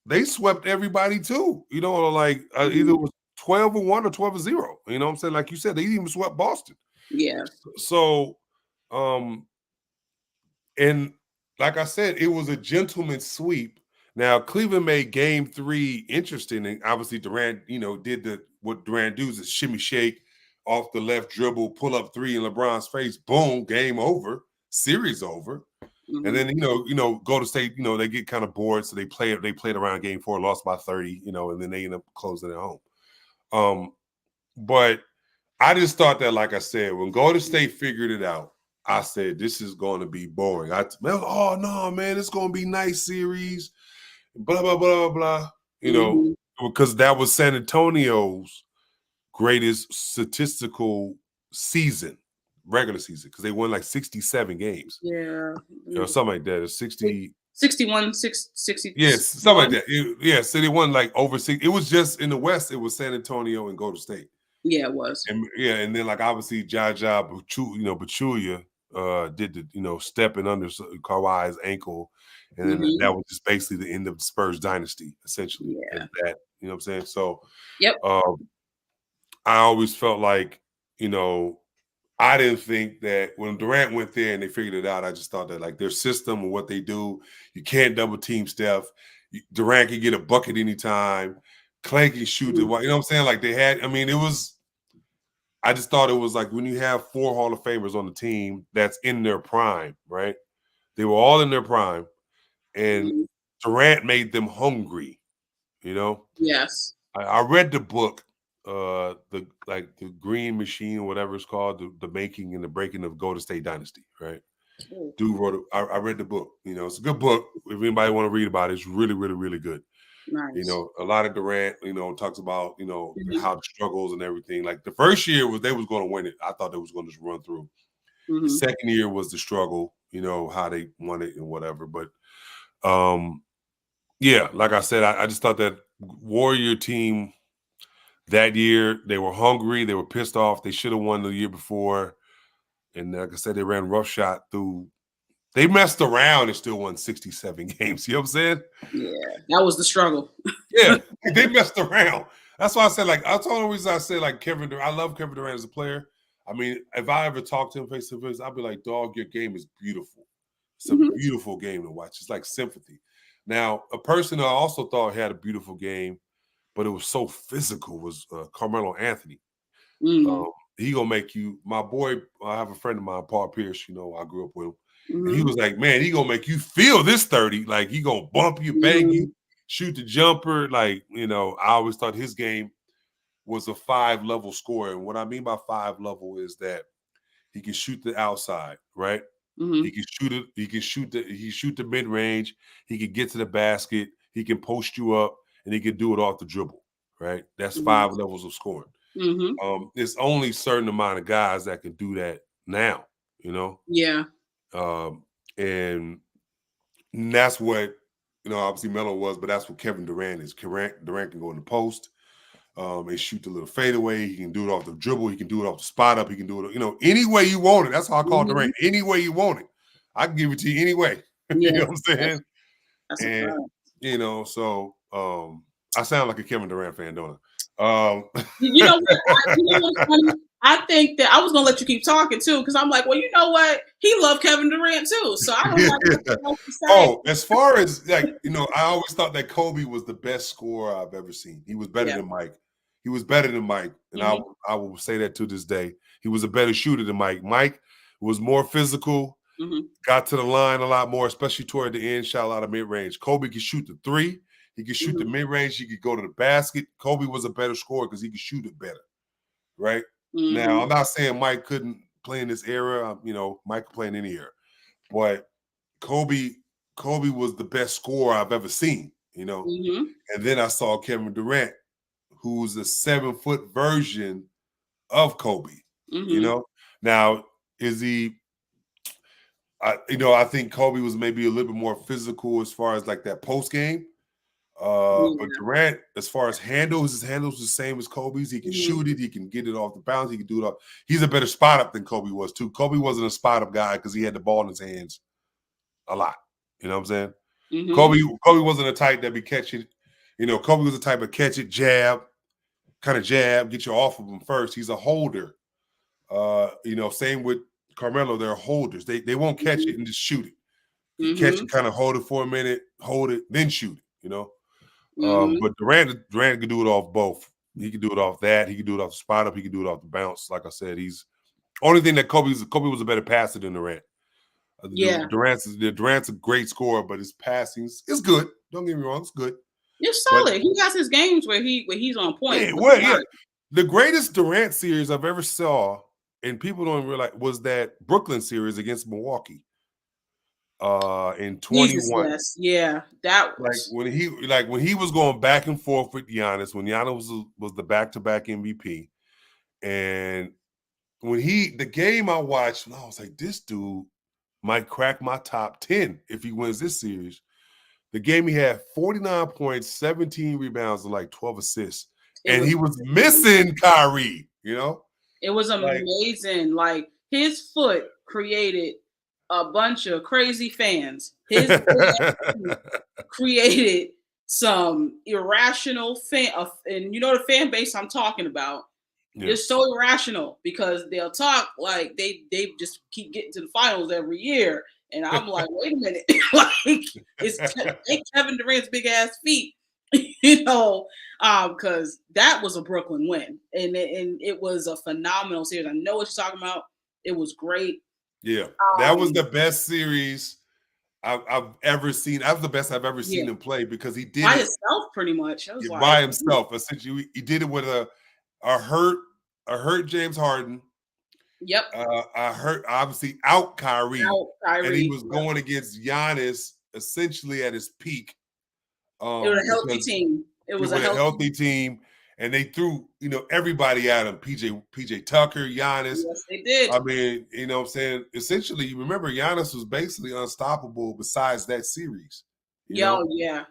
[SPEAKER 3] they swept everybody too. Like either it was 12-1 or 12-0. You know what I'm saying? Like you said, they even swept Boston.
[SPEAKER 2] Yeah.
[SPEAKER 3] So, and like I said, it was a gentleman's sweep. Now, Cleveland made game 3 interesting, and obviously Durant, did what Durant does is shimmy shake off the left dribble, pull up 3 in LeBron's face, boom, game over, series over. And then Golden State, they get kind of bored, so they played around game 4, lost by 30, and then they end up closing at home. But I just thought that, like I said, when Golden State figured it out, I said, this is going to be boring. Oh, no, man, it's going to be nice series, blah, blah, blah, blah. Because that was San Antonio's greatest statistical season, regular season, because they won like 67 games.
[SPEAKER 2] Yeah.
[SPEAKER 3] Something like that. It's 60.
[SPEAKER 2] 61, 60.
[SPEAKER 3] Yes, something like that. So they won like over 60. It was just in the West, it was San Antonio and Golden State.
[SPEAKER 2] Yeah, it was.
[SPEAKER 3] And then like obviously Jaja Pachulia did the stepping under Kawhi's ankle, and then that was just basically the end of the Spurs dynasty, essentially.
[SPEAKER 2] Yeah.
[SPEAKER 3] And that, you know what I'm saying? So
[SPEAKER 2] yep.
[SPEAKER 3] I always felt like, I didn't think that when Durant went there and they figured it out, I just thought that like their system and what they do, you can't double team Steph. Durant can get a bucket anytime. Clay can shoot the, you know what I'm saying? Like they had, I just thought it was like when you have 4 Hall of Famers on the team that's in their prime, right? They were all in their prime, and Durant made them hungry,
[SPEAKER 2] Yes.
[SPEAKER 3] I read the book, the Green Machine or whatever it's called, the making and the breaking of Golden State Dynasty, right? Dude wrote it. I read the book. It's a good book. If anybody want to read about it, it's really, really, really good.
[SPEAKER 2] Nice.
[SPEAKER 3] A lot of Durant, talks about, how the struggles and everything. Like the first year they was going to win it. I thought they was going to just run through. The second year was the struggle, how they won it and whatever. But yeah, like I said, I just thought that Warrior team that year, they were hungry, they were pissed off. They should have won the year before. And like I said, they ran roughshod through. They messed around and still won 67 games. You know what I'm saying?
[SPEAKER 2] Yeah, that was the struggle.
[SPEAKER 3] Yeah, they messed around. That's why I said, like, that's the only reason I say, like, Kevin Durant. I love Kevin Durant as a player. I mean, if I ever talk to him face to face, I'd be like, dog, your game is beautiful. It's a beautiful game to watch. It's like sympathy. Now, a person I also thought had a beautiful game, but it was so physical, was Carmelo Anthony. He gonna make you, my boy, I have a friend of mine, Paul Pierce, I grew up with him. And he was like, man, he gonna make you feel this 30. Like, he gonna bump you, bang you, shoot the jumper. Like, I always thought his game was a 5-level scorer. And what I mean by 5-level is that he can shoot the outside, right? He can shoot it. He can shoot the mid-range. He can get to the basket. He can post you up, and he can do it off the dribble, right? That's 5 levels of scoring. There's only a certain amount of guys that can do that now,
[SPEAKER 2] Yeah.
[SPEAKER 3] And that's what, obviously Melo was, but that's what Kevin Durant is. Durant can go in the post and shoot the little fadeaway. He can do it off the dribble. He can do it off the spot up. He can do it, any way you want it. That's how I call Durant. Any way you want it. I can give it to you any way. You know what I'm saying? And, so I sound like a Kevin Durant fan, don't I?
[SPEAKER 2] You know what's funny? I think that I was gonna let you keep talking too, because I'm like, well, you know what? He loved Kevin Durant too, so I don't know what to say.
[SPEAKER 3] Oh, as far as like, I always thought that Kobe was the best scorer I've ever seen. He was better than Mike. He was better than Mike, and I will say that to this day. He was a better shooter than Mike. Mike was more physical, got to the line a lot more, especially toward the end, shot a lot of mid-range. Kobe could shoot the 3. He could shoot the mid-range. He could go to the basket. Kobe was a better scorer because he could shoot it better, right? Now, I'm not saying Mike couldn't play in this era. Mike could play in any era. But Kobe was the best scorer I've ever seen, And then I saw Kevin Durant, who's a 7-foot version of Kobe, Now, is he I think Kobe was maybe a little bit more physical as far as like that post game. But Durant, as far as his handles the same as Kobe's. He can shoot it. He can get it off the bounce. He can do it off. He's a better spot up than Kobe was too. Kobe wasn't a spot up guy because he had the ball in his hands a lot. You know what I'm saying? Kobe wasn't a type that be catching. Kobe was the type of catch it, jab, get you off of him first. He's a holder. Same with Carmelo. They're holders. They won't catch it and just shoot it. Catch it, kind of hold it for a minute, hold it, then shoot it. But Durant can do it off both. He can do it off that. He can do it off the spot up. He can do it off the bounce. Like I said, he's only thing that Kobe was a better passer than Durant. Durant's a great scorer, but his passing is good. Don't get me wrong, it's good.
[SPEAKER 2] It's solid. He has his games where he's on point.
[SPEAKER 3] The greatest Durant series I've ever saw and people don't realize, was that Brooklyn series against Milwaukee in
[SPEAKER 2] Jesus,
[SPEAKER 3] 21.
[SPEAKER 2] yes, yeah, that
[SPEAKER 3] Like
[SPEAKER 2] was.
[SPEAKER 3] when he was going back and forth with Giannis, when Giannis was the back-to-back MVP, and when the game I watched, I was like, this dude might crack my top 10 if he wins this series. The game he had 49 points, 17 rebounds, and like 12 assists. And he was missing Kyrie, you know?
[SPEAKER 2] It was amazing. Like his foot created a bunch of crazy fans. His created some irrational fan, and you know the fan base I'm talking about.
[SPEAKER 3] Yeah.
[SPEAKER 2] They're so irrational because they'll talk like they just keep getting to the finals every year, and I'm like, wait a minute, like it's Kevin Durant's big ass feet, you know, because that was a Brooklyn win, and it was a phenomenal series. I know what you're talking about. It was great.
[SPEAKER 3] Yeah, that was the best series I've ever seen. That was the best I've ever seen him play because he did
[SPEAKER 2] by
[SPEAKER 3] it
[SPEAKER 2] himself, pretty much. It was
[SPEAKER 3] by himself. Essentially, he did it with a hurt James Harden.
[SPEAKER 2] Yep.
[SPEAKER 3] Obviously out Kyrie. And he was
[SPEAKER 2] yep.
[SPEAKER 3] going against Giannis essentially at his peak.
[SPEAKER 2] It was a healthy team. It was a
[SPEAKER 3] healthy team. And they threw, everybody at him. PJ Tucker, Giannis.
[SPEAKER 2] Yes, they did.
[SPEAKER 3] I mean, you know what I'm saying? Essentially, you remember Giannis was basically unstoppable besides that series.
[SPEAKER 2] Yeah.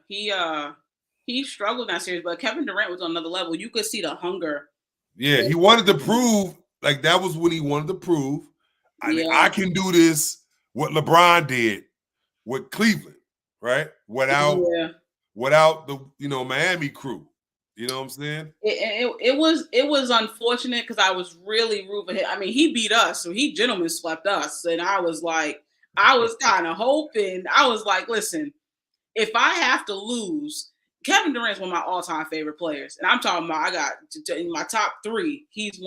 [SPEAKER 2] He struggled in that series, but Kevin Durant was on another level. You could see the hunger.
[SPEAKER 3] Yeah, he wanted to prove, like that was when he wanted to prove, I can do this, what LeBron did with Cleveland, right? Without the, Miami crew. You know what I'm saying?
[SPEAKER 2] It was unfortunate because I was really rooting for him. I mean, he beat us, so he gentleman swept us. And I was kind of hoping, I was like, listen, if I have to lose, Kevin Durant's one of my all-time favorite players. And I'm talking about, I got in my top 3, he's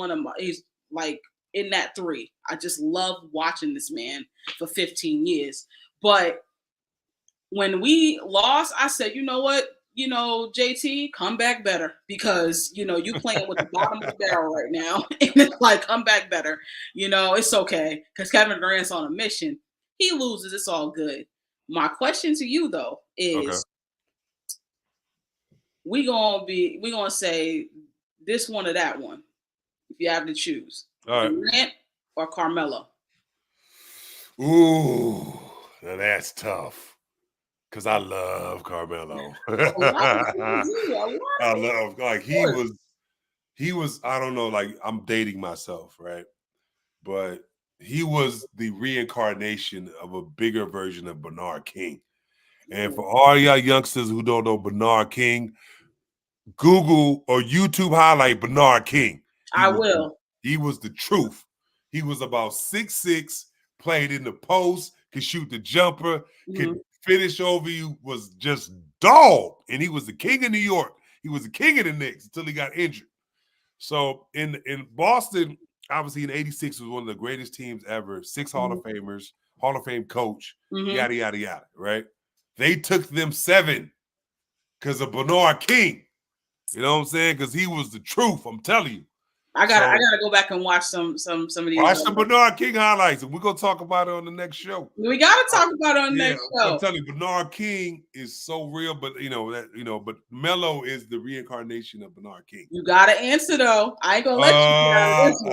[SPEAKER 2] like in that 3. I just love watching this man for 15 years. But when we lost, I said, you know what? JT, come back better because, you playing with the bottom of the barrel right now. And it's like, come back better. It's okay because Kevin Durant's on a mission. He loses. It's all good. My question to you, though, is we gonna say this one or that one if you have to choose.
[SPEAKER 3] All right.
[SPEAKER 2] Durant or Carmelo?
[SPEAKER 3] Ooh, now that's tough. Because I love Carmelo. I love, like, he was, I don't know, like, I'm dating myself, right? But he was the reincarnation of a bigger version of Bernard King. And for all y'all youngsters who don't know Bernard King, Google or YouTube highlight Bernard King. He was the truth. He was about 6'6", played in the post, could shoot the jumper, could finish over you, was just dog. And he was the king of New York. He was the king of the Knicks until he got injured. So in Boston, obviously in '86 was one of the greatest teams ever. 6 Hall of Famers, Hall of Fame coach, yada, yada, yada, right? They took them 7 because of Bernard King. You know what I'm saying? Because he was the truth, I'm telling you.
[SPEAKER 2] I gotta go back and watch some of these.
[SPEAKER 3] Watch some Bernard King highlights, and we're gonna talk about it on the next show.
[SPEAKER 2] We gotta talk about it on the next show.
[SPEAKER 3] I'm telling you, Bernard King is so real, but but Melo is the reincarnation of Bernard King.
[SPEAKER 2] You gotta answer though. I ain't gonna let you answer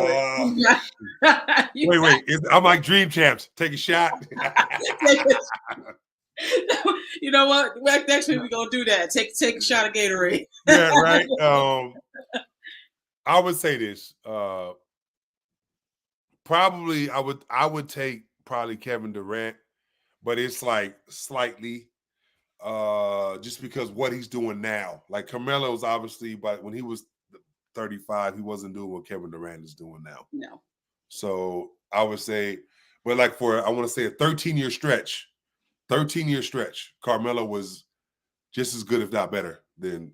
[SPEAKER 2] it.
[SPEAKER 3] Wait. I'm like Dream Champs. Take a shot.
[SPEAKER 2] You know what? Next week we're gonna do that. Take a shot of Gatorade.
[SPEAKER 3] Yeah, right. I would say this. Probably I would take probably Kevin Durant, but it's like slightly just because what he's doing now. Like Carmelo's obviously, but when he was 35, he wasn't doing what Kevin Durant is doing now.
[SPEAKER 2] No.
[SPEAKER 3] So I would say, but like I want to say a 13-year stretch, Carmelo was just as good, if not better, than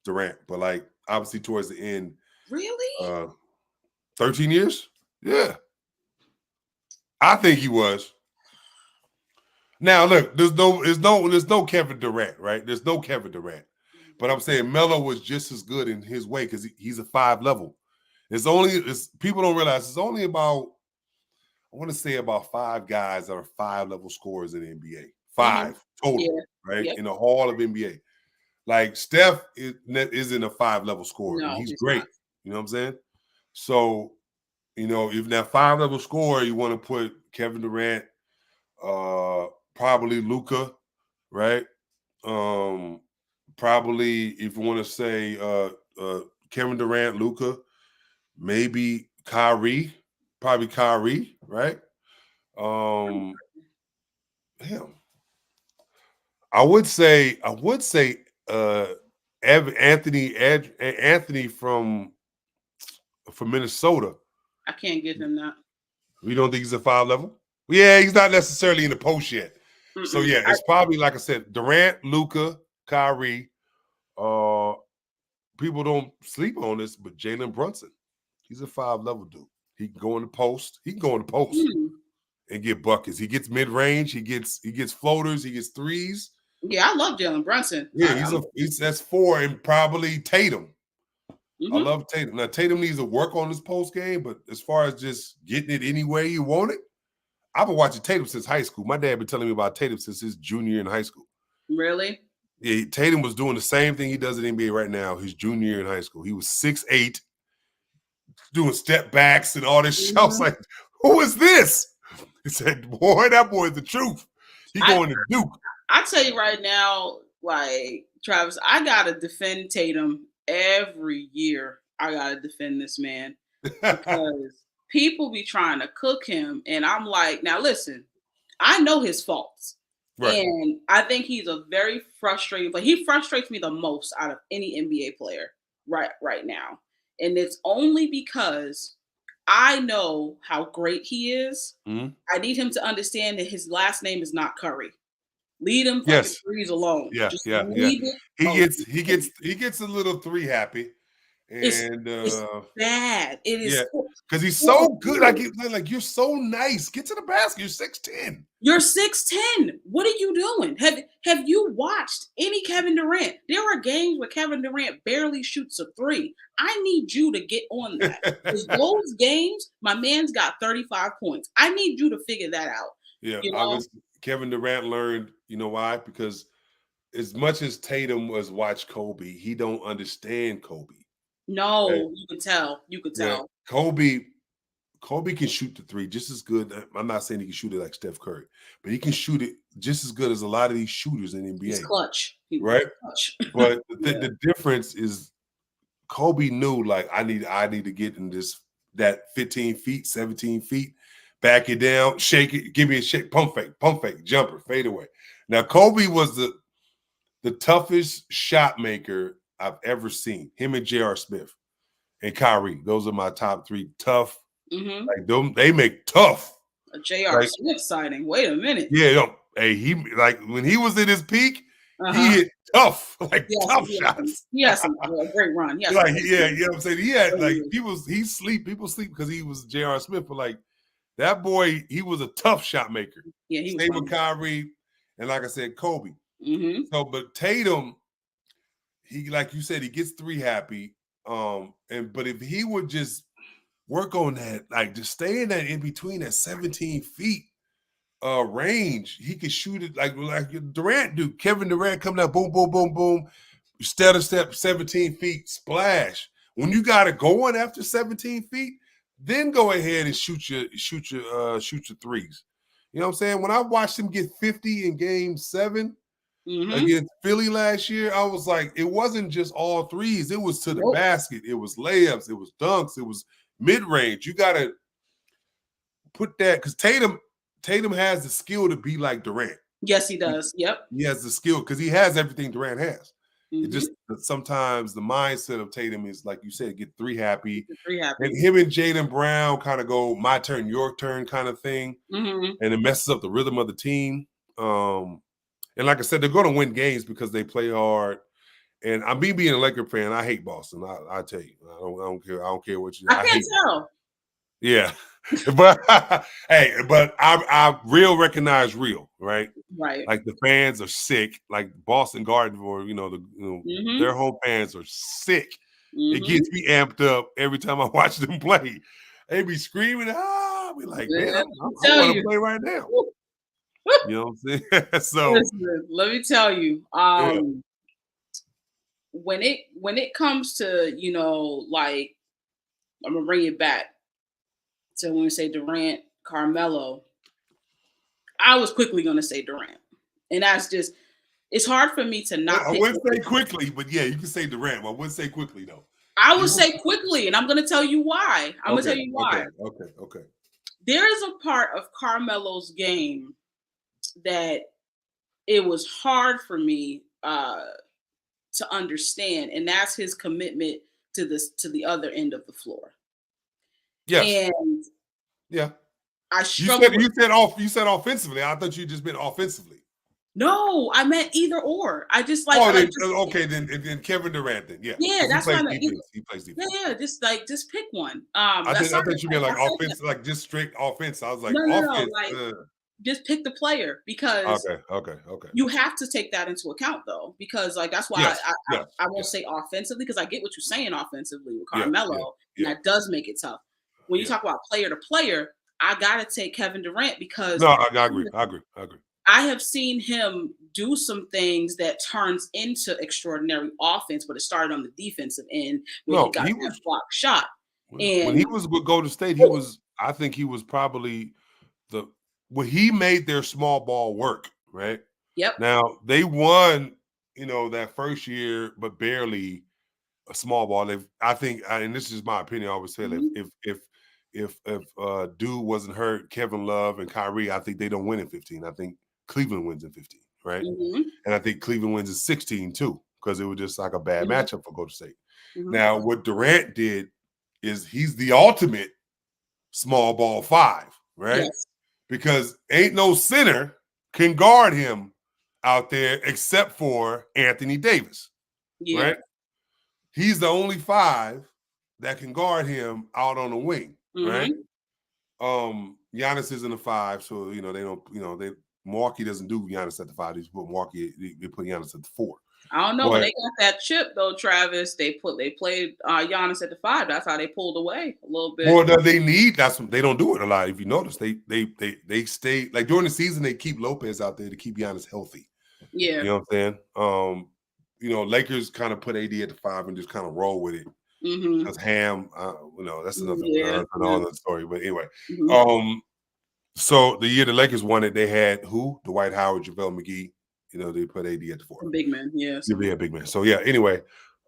[SPEAKER 3] Durant. But like obviously towards the end.
[SPEAKER 2] Really?
[SPEAKER 3] 13 years? Yeah. I think he was. Now look, there's no Kevin Durant, right? There's no Kevin Durant. But I'm saying Melo was just as good in his way because he's a 5 level. People don't realize it's only about, I want to say about 5 guys that are 5-level scorers in the NBA. 5 total, right?
[SPEAKER 2] Yep.
[SPEAKER 3] In the hall of NBA. Like Steph isn't a 5-level scorer, and
[SPEAKER 2] No,
[SPEAKER 3] he's
[SPEAKER 2] he's
[SPEAKER 3] great.
[SPEAKER 2] not.
[SPEAKER 3] You know what I'm saying? So, if that 5-level scorer, you want to put Kevin Durant, probably Luka, right? Probably if you want to say Kevin Durant, Luka, maybe Kyrie, probably Kyrie, right? Damn. I would say Anthony from Minnesota.
[SPEAKER 2] I can't give him that.
[SPEAKER 3] We don't think he's a 5-level? Yeah, he's not necessarily in the post yet. So yeah, it's probably, like I said, Durant, Luka, Kyrie. People don't sleep on this, but Jalen Brunson, he's a 5-level dude. He can go in the post. And get buckets. He gets mid range. He gets floaters. He gets threes.
[SPEAKER 2] Yeah, I love Jalen Brunson.
[SPEAKER 3] Yeah, that's 4, and probably Tatum. I love Tatum. Now Tatum needs to work on his post game, but as far as just getting it any way you want it, I've been watching Tatum since high school. My dad been telling me about Tatum since his junior year in high school.
[SPEAKER 2] Really?
[SPEAKER 3] Yeah, Tatum was doing the same thing he does in NBA right now. His junior year in high school, he was 6'8", doing step backs and all this shit. I was like, "Who is this?" He said, "Boy, that boy is the truth. He going to Duke."
[SPEAKER 2] I tell you right now, like Travis, I gotta defend Tatum every year. I gotta defend this man because people be trying to cook him, and I'm like, now listen, I know his faults, and I think he's a very frustrating. But he frustrates me the most out of any NBA player right now, and it's only because I know how great he is. I need him to understand that his last name is not Curry. Leave him fucking threes alone.
[SPEAKER 3] Yeah,
[SPEAKER 2] Just
[SPEAKER 3] yeah. He gets a little 3 happy, and
[SPEAKER 2] it's bad. It is
[SPEAKER 3] because he's so good. Like you're so nice. Get to the basket. You're 6'10".
[SPEAKER 2] You're 6'10". What are you doing? Have you watched any Kevin Durant? There are games where Kevin Durant barely shoots a 3. I need you to get on that. Because those games, my man's got 35 points. I need you to figure that out.
[SPEAKER 3] Yeah, Kevin Durant learned, you know why? Because as much as Tatum was watch Kobe, he don't understand Kobe.
[SPEAKER 2] No, you could tell. You could tell.
[SPEAKER 3] Kobe can shoot the 3 just as good. I'm not saying he can shoot it like Steph Curry, but he can shoot it just as good as a lot of these shooters in the NBA.
[SPEAKER 2] He's clutch.
[SPEAKER 3] Right? Clutch. But the difference is Kobe knew, like, I need to get in that 15 feet, 17 feet, back it down, shake it, give me a shake, pump fake, jumper, fade away. Now, Kobe was the toughest shot maker I've ever seen. Him and J.R. Smith and Kyrie. Those are my top 3 tough. Like they make tough.
[SPEAKER 2] A J.R. Smith sighting. Wait a minute.
[SPEAKER 3] Yeah, he like when he was at his peak, he hit tough, tough shots.
[SPEAKER 2] He had some great run.
[SPEAKER 3] You know what I'm saying? He had people sleep because he was J.R. Smith, but like that boy, he was a tough shot maker.
[SPEAKER 2] Yeah, he was.
[SPEAKER 3] Same with Kyrie, and like I said, Kobe. So, but Tatum, he, like you said, he gets 3 happy. But if he would just work on that, like just stay in that in between that 17 feet range, he could shoot it like Durant do. Kevin Durant coming out, boom, boom, boom, boom, step 17 feet, splash. When you got it going after 17 feet, then go ahead and shoot your threes. You know what I'm saying? When I watched him get 50 in Game 7 against Philly last year, I was like, it wasn't just all threes. It was to the basket. It was layups. It was dunks. It was mid-range. You got to put that, because Tatum has the skill to be like Durant.
[SPEAKER 2] Yes, he does. Yep.
[SPEAKER 3] He has the skill because he has everything Durant has. It just sometimes the mindset of Tatum is, like you said, get 3 happy. And him and Jaylen Brown kind of go my turn, your turn kind of thing. And it messes up the rhythm of the team. And like I said, they're going to win games because they play hard. And I'm being a Laker fan. I hate Boston. I tell you, I don't care. I don't care what you.
[SPEAKER 2] I can't tell.
[SPEAKER 3] Yeah, but hey, but I real recognize real, right?
[SPEAKER 2] Right.
[SPEAKER 3] Like the fans are sick. Like Boston Garden, or their home fans are sick It gets me amped up every time I watch them play. They be screaming, I be like, man, I want to play right now. You know what I'm saying? So
[SPEAKER 2] listen, let me tell you,
[SPEAKER 3] yeah.
[SPEAKER 2] when it comes to, like, I'm gonna bring it back to when we say Durant, Carmelo, I was quickly gonna say Durant. And that's just, it's hard for me to not
[SPEAKER 3] I
[SPEAKER 2] pick.
[SPEAKER 3] wouldn't say quickly, but yeah, you can say Durant, but I wouldn't say quickly though.
[SPEAKER 2] I would say quickly, and I'm gonna tell you why. I'm gonna tell you why.
[SPEAKER 3] Okay.
[SPEAKER 2] There is a part of Carmelo's game that it was hard for me to understand, and that's his commitment to the other end of the floor.
[SPEAKER 3] Yes.
[SPEAKER 2] And
[SPEAKER 3] yeah,
[SPEAKER 2] I struggle.
[SPEAKER 3] You said offensively. I thought you just meant offensively.
[SPEAKER 2] No, I meant either or. I just like.
[SPEAKER 3] Then Kevin Durant. Then
[SPEAKER 2] yeah, that's what I meant.
[SPEAKER 3] He plays defense.
[SPEAKER 2] Yeah, just pick one.
[SPEAKER 3] I thought you meant like offense, like just straight offense. I was like, offense.
[SPEAKER 2] Like, just pick the player, because
[SPEAKER 3] okay.
[SPEAKER 2] You have to take that into account though, because like that's why I won't say offensively, because I get what you're saying offensively with Carmelo, and that does make it tough. When you talk about player to player, I gotta take Kevin Durant, because
[SPEAKER 3] I agree.
[SPEAKER 2] I have seen him do some things that turns into extraordinary offense, but it started on the defensive end where he got that block shot. And
[SPEAKER 3] when he was with Golden State, I think he was probably when he made their small ball work, right?
[SPEAKER 2] Yep.
[SPEAKER 3] Now they won, that first year, but barely a small ball. I think, and this is my opinion, I always say, if dude wasn't hurt, Kevin Love and Kyrie, I think they don't win in 15. I think Cleveland wins in 15, right? And I think Cleveland wins in 16 too, because it was just like a bad matchup for Golden State. Now, what Durant did is he's the ultimate small ball 5, right?
[SPEAKER 2] Yes.
[SPEAKER 3] Because ain't no center can guard him out there except for Anthony Davis, right? He's the only 5 that can guard him out on the wing, right? Giannis isn't a 5, so they don't. Milwaukee doesn't do Giannis at the 5. They put Giannis at the 4.
[SPEAKER 2] I don't know, when they got that chip though, Travis. They played Giannis at the 5. That's how they pulled away a little bit.
[SPEAKER 3] Well, they don't do it a lot. If you notice, they stay, like during the season, they keep Lopez out there to keep Giannis healthy.
[SPEAKER 2] Yeah,
[SPEAKER 3] you know what I'm saying. Lakers kind of put AD at the 5 and just kind of roll with it. Because Ham, that's another story. But anyway, so the year the Lakers won it, they had Dwight Howard, JaVale McGee. They put AD at the 4.
[SPEAKER 2] Big man,
[SPEAKER 3] big man. So anyway,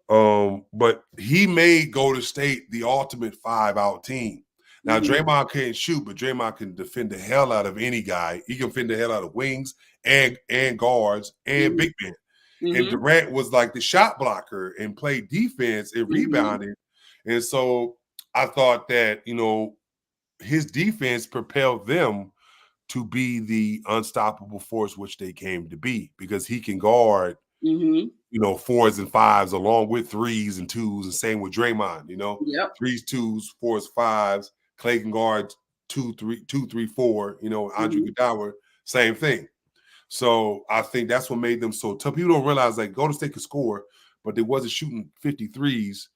[SPEAKER 3] but he made Golden State the ultimate 5-out team. Now Draymond can't shoot, but Draymond can defend the hell out of any guy. He can defend the hell out of wings and guards and big men. And Durant was like the shot blocker and played defense and rebounded. And so I thought that, his defense propelled them to be the unstoppable force which they came to be, because he can guard, 4s and 5s along with 3s and 2s, and same with Draymond, 3s, 2s, 4s, 5s. Clay can guard 2, 3, 4, Andre Iguodala, same thing. So I think that's what made them so tough. People don't realize like Golden State could score, but they wasn't shooting 53s.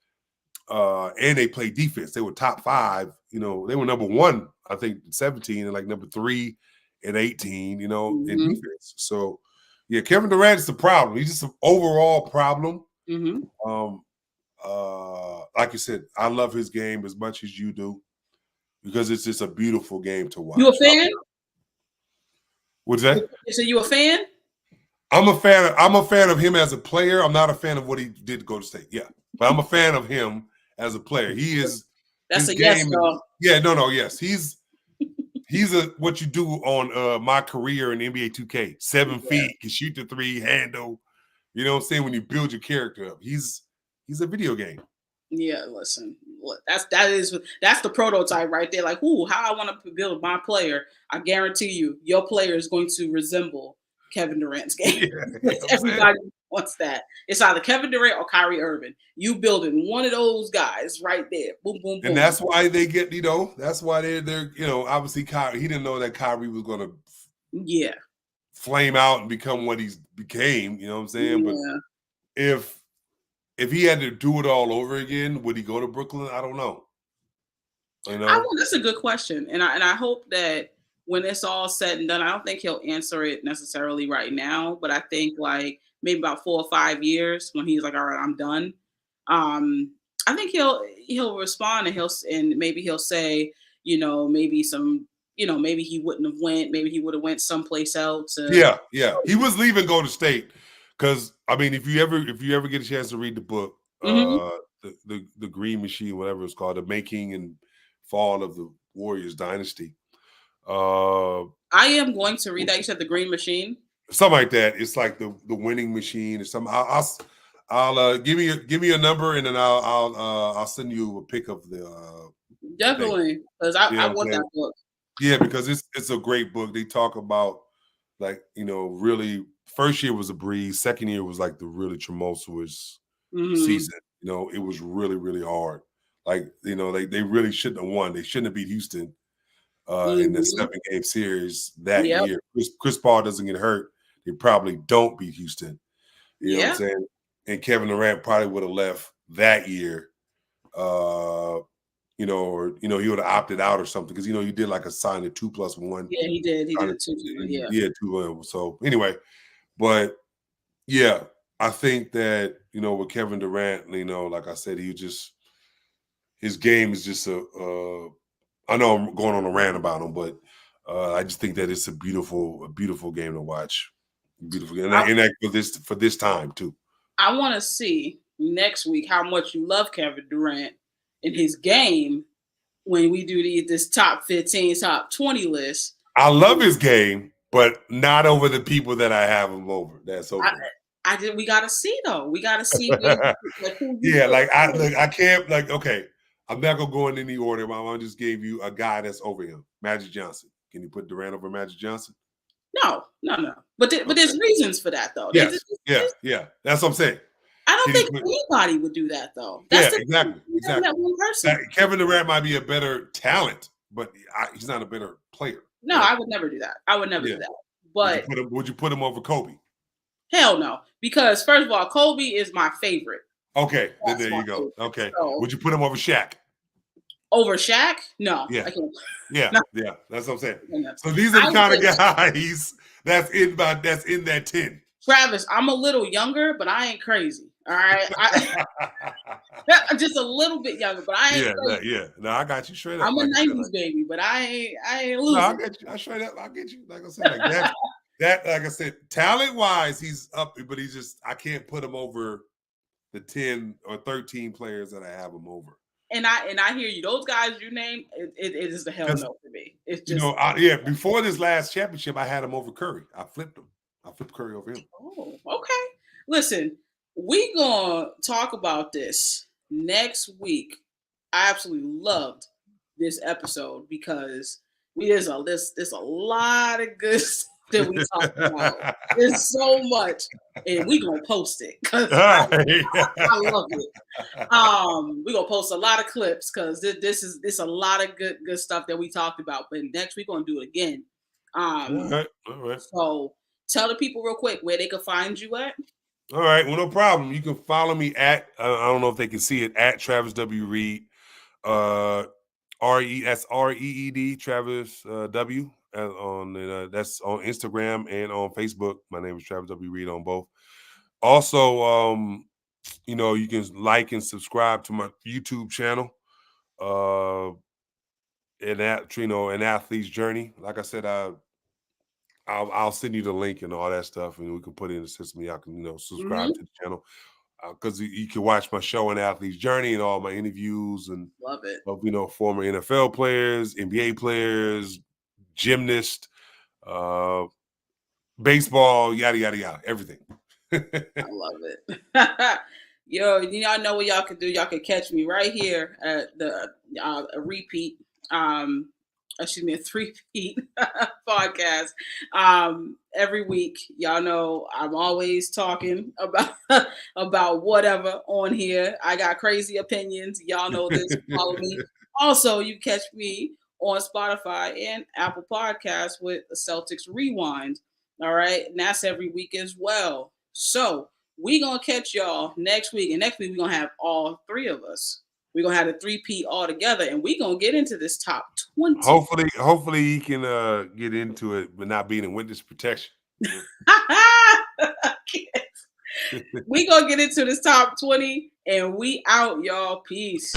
[SPEAKER 3] And they played defense. They were top 5. They were number 1, I think, 17, and like number 3 and 18, in defense. So Kevin Durant is the problem. He's just an overall problem. Like you said, I love his game as much as you do, because it's just a beautiful game to watch.
[SPEAKER 2] You a fan?
[SPEAKER 3] What's that?
[SPEAKER 2] So you a fan?
[SPEAKER 3] I'm a fan of him as a player. I'm not a fan of what he did to Golden State. Yeah, but I'm a fan of him as a player. He is.
[SPEAKER 2] That's a yes, though.
[SPEAKER 3] Yes. He's what you do on My Career in NBA 2K. 7 feet, can shoot the 3, handle. You know what I'm saying? When you build your character up, he's a video game.
[SPEAKER 2] Yeah, listen, that's the prototype right there. Like, how I want to build my player. I guarantee you, your player is going to resemble Kevin Durant's game. Everybody wants that. It's either Kevin Durant or Kyrie Irving. You building one of those guys right there. Boom, boom, boom.
[SPEAKER 3] And that's why they get, that's why they're obviously Kyrie. He didn't know that Kyrie was going to flame out and become what he became. You know what I'm saying?
[SPEAKER 2] Yeah.
[SPEAKER 3] But if he had to do it all over again, would he go to Brooklyn? I don't know.
[SPEAKER 2] That's a good question, and I hope that when it's all said and done, I don't think he'll answer it necessarily right now, but I think like maybe about 4 or 5 years when he's like, all right, I'm done. I think he'll respond and maybe he'll say, maybe maybe he wouldn't have went, maybe he would have went someplace else.
[SPEAKER 3] Yeah. He was leaving Golden State because I mean, if you ever get a chance to read the book, the Green Machine, whatever it's called, the making and fall of the Warriors dynasty.
[SPEAKER 2] I am going to read that. You said the Green Machine,
[SPEAKER 3] something like that. It's like the winning machine or something. I'll give me a number and then I'll send you a pic of the
[SPEAKER 2] definitely because I want that book.
[SPEAKER 3] Yeah, because it's a great book. They talk about like really first year was a breeze, second year was like the really tumultuous season. It was really really hard. Like they really shouldn't have won. They shouldn't have beat Houston in the 7-game series that year. Chris Paul doesn't get hurt. They probably don't beat Houston. You know what I'm saying? And Kevin Durant probably would have left that year. Or he would have opted out or something because he did like a sign of 2+1.
[SPEAKER 2] Yeah, he did. He did 2.
[SPEAKER 3] Yeah, 2. So anyway, but yeah, I think that with Kevin Durant, like I said, his game is just I know I'm going on a rant about him, but I just think that it's a beautiful game to watch. Beautiful game, and for this time too.
[SPEAKER 2] I want to see next week how much you love Kevin Durant in his game when we do this top 15, top 20 list.
[SPEAKER 3] I love his game, but not over the people that I have him over. That's over.
[SPEAKER 2] We gotta see though. We gotta see.
[SPEAKER 3] I can't okay. I'm not gonna go in any order. I just gave you a guy that's over him, Magic Johnson. Can you put Durant over Magic Johnson?
[SPEAKER 2] No. But there's reasons for that though.
[SPEAKER 3] Yeah. That's what I'm saying.
[SPEAKER 2] I don't think anybody would do that though.
[SPEAKER 3] Exactly.
[SPEAKER 2] That one person.
[SPEAKER 3] Kevin Durant might be a better talent, but he's not a better player.
[SPEAKER 2] No, right? I would never do that. Do that. But
[SPEAKER 3] would you put him over Kobe?
[SPEAKER 2] Hell no, because first of all, Kobe is my favorite.
[SPEAKER 3] Okay, then there you go. Okay, so, would you put him over Shaq?
[SPEAKER 2] Over Shaq? No.
[SPEAKER 3] Yeah.
[SPEAKER 2] I can't.
[SPEAKER 3] Yeah. That's what I'm saying. So these are the kind of guys that's in that 10.
[SPEAKER 2] Travis, I'm a little younger, but I ain't crazy. All right. I'm just a little bit younger, but I ain't crazy.
[SPEAKER 3] Yeah. No, I got you straight up.
[SPEAKER 2] I'm a 90s baby, but I ain't losing.
[SPEAKER 3] No, I get you. I straight up. I get you. Like I said, like I said, talent-wise, he's up, but I can't put him over the 10 or 13 players that I have him over.
[SPEAKER 2] And I hear you. Those guys you named, it is the hell no for me. It's just
[SPEAKER 3] before this last championship, I had him over Curry. I flipped him. I flipped Curry over him.
[SPEAKER 2] Oh, okay. Listen, we gonna talk about this next week. I absolutely loved this episode because there's a lot of good stuff that we talked about. There's so much, and we gonna post it because I love it. We gonna post a lot of clips because this is a lot of good stuff that we talked about. But next week we're gonna do it again.
[SPEAKER 3] All right.
[SPEAKER 2] So tell the people real quick where they can find you at.
[SPEAKER 3] All right, well, no problem. You can follow me at I don't know if they can see it at Travis W. Reed, RESREED Travis W. That's on Instagram and on Facebook. My name is Travis W. Reed on both. Also, you can like and subscribe to my YouTube channel. An athlete's journey. Like I said, I'll send you the link and all that stuff, and we can put it in the system. Y'all can subscribe to the channel because you can watch my show, An Athlete's Journey, and all my interviews and
[SPEAKER 2] love it
[SPEAKER 3] of former NFL players, NBA players, gymnasts, baseball, yada yada yada, everything.
[SPEAKER 2] I love it. Yo, y'all know what y'all can do. Y'all can catch me right here at the a repeat. A 3-peat podcast every week. Y'all know I'm always talking about whatever on here. I got crazy opinions. Y'all know this. Follow me. Also, you catch me on Spotify and Apple Podcasts with the Celtics Rewind. All right, and that's every week as well. So We gonna catch y'all next week, and next week we gonna have all three of us. We're gonna have the 3P all together, and we gonna get into this top 20.
[SPEAKER 3] Hopefully he can get into it, but not being in witness protection.
[SPEAKER 2] We gonna get into this top 20, and we out, y'all. Peace.